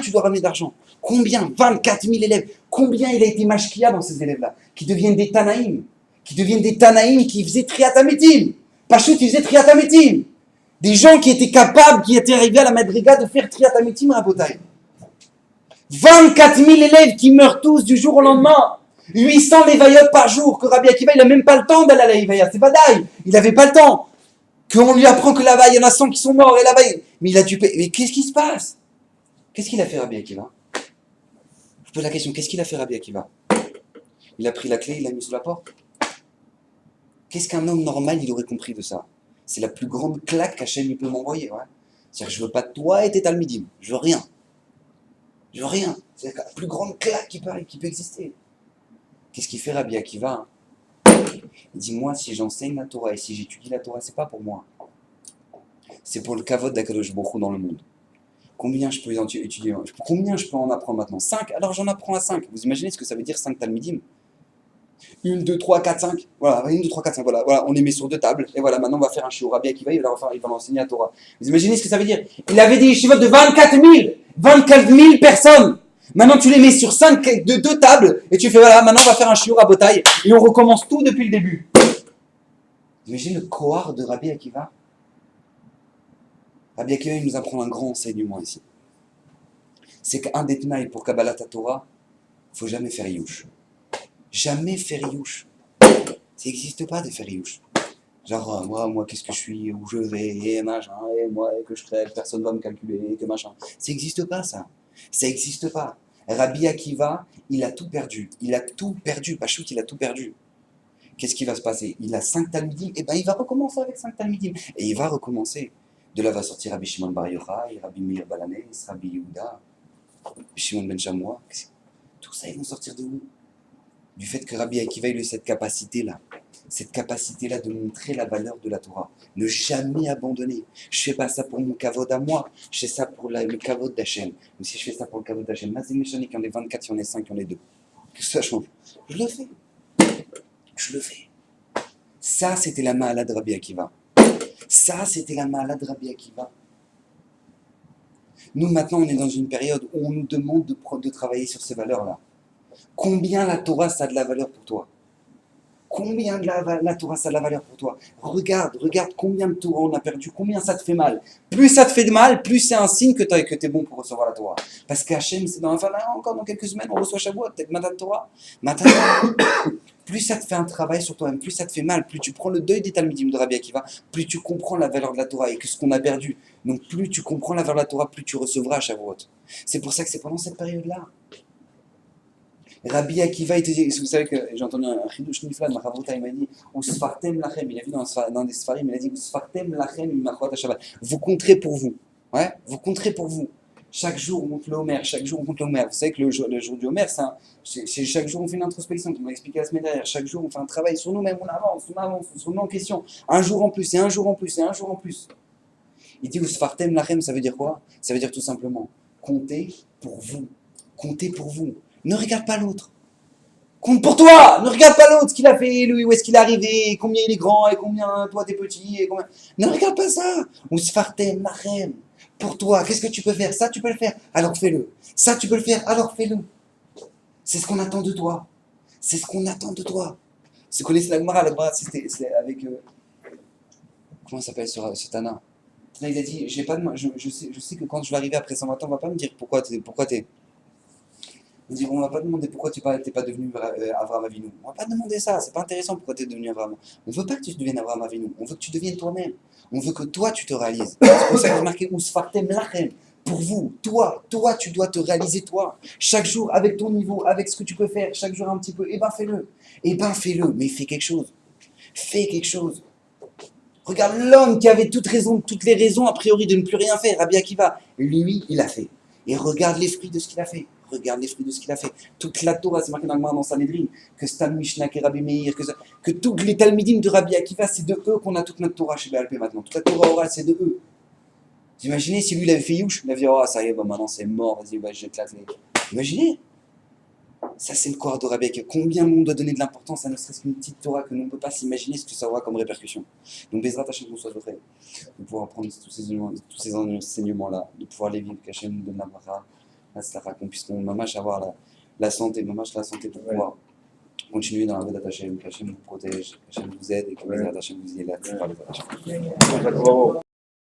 tu dois ramener d'argent? Combien? 24 000 élèves. Combien il a été mashkia dans ces élèves-là? Qui deviennent des Tanaïm. Qui faisaient Triatametim. Pachout, ils faisaient Triatametim. Des gens qui étaient capables, qui étaient arrivés à la Madriga de faire Triatametim à Rabotai. 24 000 élèves qui meurent tous du jour au lendemain. 800 lévayotes par jour, que Rabbi Akiva, il n'a même pas le temps d'aller à la lévaïa. C'est pas d'ail. Il n'avait pas le temps. Qu'on lui apprend que là-bas, il y en a 100 qui sont morts, et là-bas, mais il a dû payer. Mais qu'est-ce qui se passe? Qu'est-ce qu'il a fait, Rabbi Akiva? Je pose la question, qu'est-ce qu'il a fait, Rabbi Akiva? Il a pris la clé, il l'a mis sous la porte. Qu'est-ce qu'un homme normal, il aurait compris de ça? C'est la plus grande claque qu'Hachem il peut m'envoyer, ouais. C'est-à-dire que je veux pas toi et tes Talmidim. Je veux rien. Je veux rien. C'est la plus grande claque qui peut exister. Qu'est-ce qu'il fait, Rabbi Akiva? Il dit, moi, si j'enseigne la Torah et si j'étudie la Torah, c'est pas pour moi. C'est pour le kavod d'Akadosh Baruch Hu dans le monde. Combien je peux étudier? Combien je peux en apprendre maintenant? 5? Alors j'en apprends à 5. Vous imaginez ce que ça veut dire 5 Talmidim? 1, 2, 3, 4, 5. Voilà, 1, 2, 3, 4, 5. Voilà, on les met sur 2 tables. Et voilà, maintenant on va faire un shiur. Rabbi Akiva, il va enseigner la Torah. Vous imaginez ce que ça veut dire? Il avait des yeshivot de 24 000 personnes. Maintenant tu les mets sur 2 tables. Et tu fais, voilà, maintenant on va faire un shiur à Botaï. Et on recommence tout depuis le début. Vous imaginez le kohar de Rabbi Akiva? Rabbi Akiva, il nous apprend un grand enseignement ici. C'est qu'un des tenailles pour Kabbalat Torah, il ne faut jamais faire Yush. Jamais faire Yush. Ça n'existe pas de faire Yush. Genre, moi, qu'est-ce que je suis, où je vais, et machin, et moi, que je crève, personne ne va me calculer, que machin. Ça n'existe pas, ça. Ça n'existe pas. Rabbi Akiva, il a tout perdu. Il a tout perdu. Pachout, il a tout perdu. Qu'est-ce qui va se passer? Il a 5 Talmidim. Et ben, il va recommencer avec 5 Talmidim. Et il va recommencer. De là va sortir Rabbi Shimon Bar Yochai, Rabbi Meir Balanes, Rabbi Yehuda, Shimon Ben Shamoua. Tout ça, ils vont sortir de où? Du fait que Rabbi Akiva ait eu cette capacité-là de montrer la valeur de la Torah. Ne jamais abandonner. Je fais pas ça pour mon kavod à moi, je fais ça pour le kavod d'Hachem. Mais si je fais ça pour le kavod d'Hachem, Mazé Méchani, qu'il y en ait 24, qu'il y en ait 5, qu'il y en ait 2. Que ça change. Je le fais. Je le fais. Ça, c'était la ma'ala de Rabbi Akiva. Ça, c'était la ma'ala de Rabbi Akiva. Nous, maintenant, on est dans une période où on nous demande de travailler sur ces valeurs-là. Combien la Torah, ça a de la valeur pour toi? Combien de la Torah, ça a de la valeur pour toi. Regarde combien de Torah on a perdu, combien ça te fait mal. Plus ça te fait de mal, plus c'est un signe que tu es bon pour recevoir la Torah. Parce qu'Hachem, c'est dans la fin, encore dans quelques semaines, on reçoit Shavuot, peut-être Matan Torah. Matan Torah. Plus ça te fait un travail sur toi-même, plus ça te fait mal, plus tu prends le deuil des Talmidim de Rabbi Akiva, plus tu comprends la valeur de la Torah et que ce qu'on a perdu. Donc plus tu comprends la valeur de la Torah, plus tu recevras à Shavuot. C'est pour ça que c'est pendant cette période-là. Rabbi Akiva, vous savez que j'ai entendu un chidouche nifla de Machavrota, il m'a dit Usfartem lachem, il a vu dans des Sfarim, il a dit Usfartem lachem imachot Shabbat. Vous compterez pour vous. Ouais, vous compterez pour vous. Chaque jour on compte le Homer, chaque jour on compte le Homer. Vous savez que le jour du Homer, c'est chaque jour on fait une introspection, comme on m'a expliqué la semaine dernière. Chaque jour on fait un travail sur nous-mêmes, on avance, on se remet en question. Un jour en plus, et un jour en plus, et un jour en plus. Il dit Usfartem lachem, ça veut dire quoi? Ça veut dire tout simplement comptez pour vous. Comptez pour vous. Ne regarde pas l'autre. Compte pour toi. Ne regarde pas l'autre, ce qu'il a fait, lui, où est-ce qu'il est arrivé, combien il est grand, et combien toi t'es petit, et combien... Ne regarde pas ça. Ou sfartem, machem. Pour toi, qu'est-ce que tu peux faire? Ça, tu peux le faire. Alors fais-le. Ça, tu peux le faire. Alors fais-le. C'est ce qu'on attend de toi. C'est ce qu'on attend de toi. Vous connaissez la Gemara c'était avec... comment ça s'appelle ce Tana? Tana, il a dit, j'ai pas de... je sais que quand je vais arriver après 120 ans, on va pas me dire pourquoi t'es... On va pas demander pourquoi tu n'es pas devenu Avraham Avinu. On va pas demander ça, c'est pas intéressant pourquoi tu es devenu Avraham. On veut pas que tu deviennes Avraham Avinu, on veut que tu deviennes toi-même. On veut que toi tu te réalises. C'est pour ça qu'il est marqué Usfartem lachem. Pour vous, toi, tu dois te réaliser toi. Chaque jour, avec ton niveau, avec ce que tu peux faire, chaque jour un petit peu, fais-le. Mais fais quelque chose. Fais quelque chose. Regarde l'homme qui avait toutes les raisons a priori de ne plus rien faire, Rabbi Akiva. Lui, il a fait. Et regarde les fruits de ce qu'il a fait. Toute la Torah, c'est marqué dans Sanhedrin, que Stam Mishnah, que Rabbi Meir, que tous les Talmidim de Rabbi Akiva, c'est de eux qu'on a toute notre Torah chez BLP maintenant. Toute la Torah orale, c'est de eux. Vous imaginez si lui, il avait fait Youch, il avait dit, oh, ça y est, maintenant c'est mort, vas-y, j'éclate les... Imaginez. Ça, c'est le corps de Rabbi Akiva. Combien le monde doit donner de l'importance à ne serait-ce qu'une petite Torah que l'on ne peut pas s'imaginer ce que ça aura comme répercussion. Donc, Bezrat Hashem, qu'on soit prêt de pouvoir prendre tous ces enseignements-là, de pouvoir les vivre, qu'Hachem nous donne la bracha, qu'on puisse mamash avoir la santé pour pouvoir continuer dans la voie d'Hachem, qu'Hachem nous protège, qu'Hachem vous aide et que Bezrat Hashem vous y est là.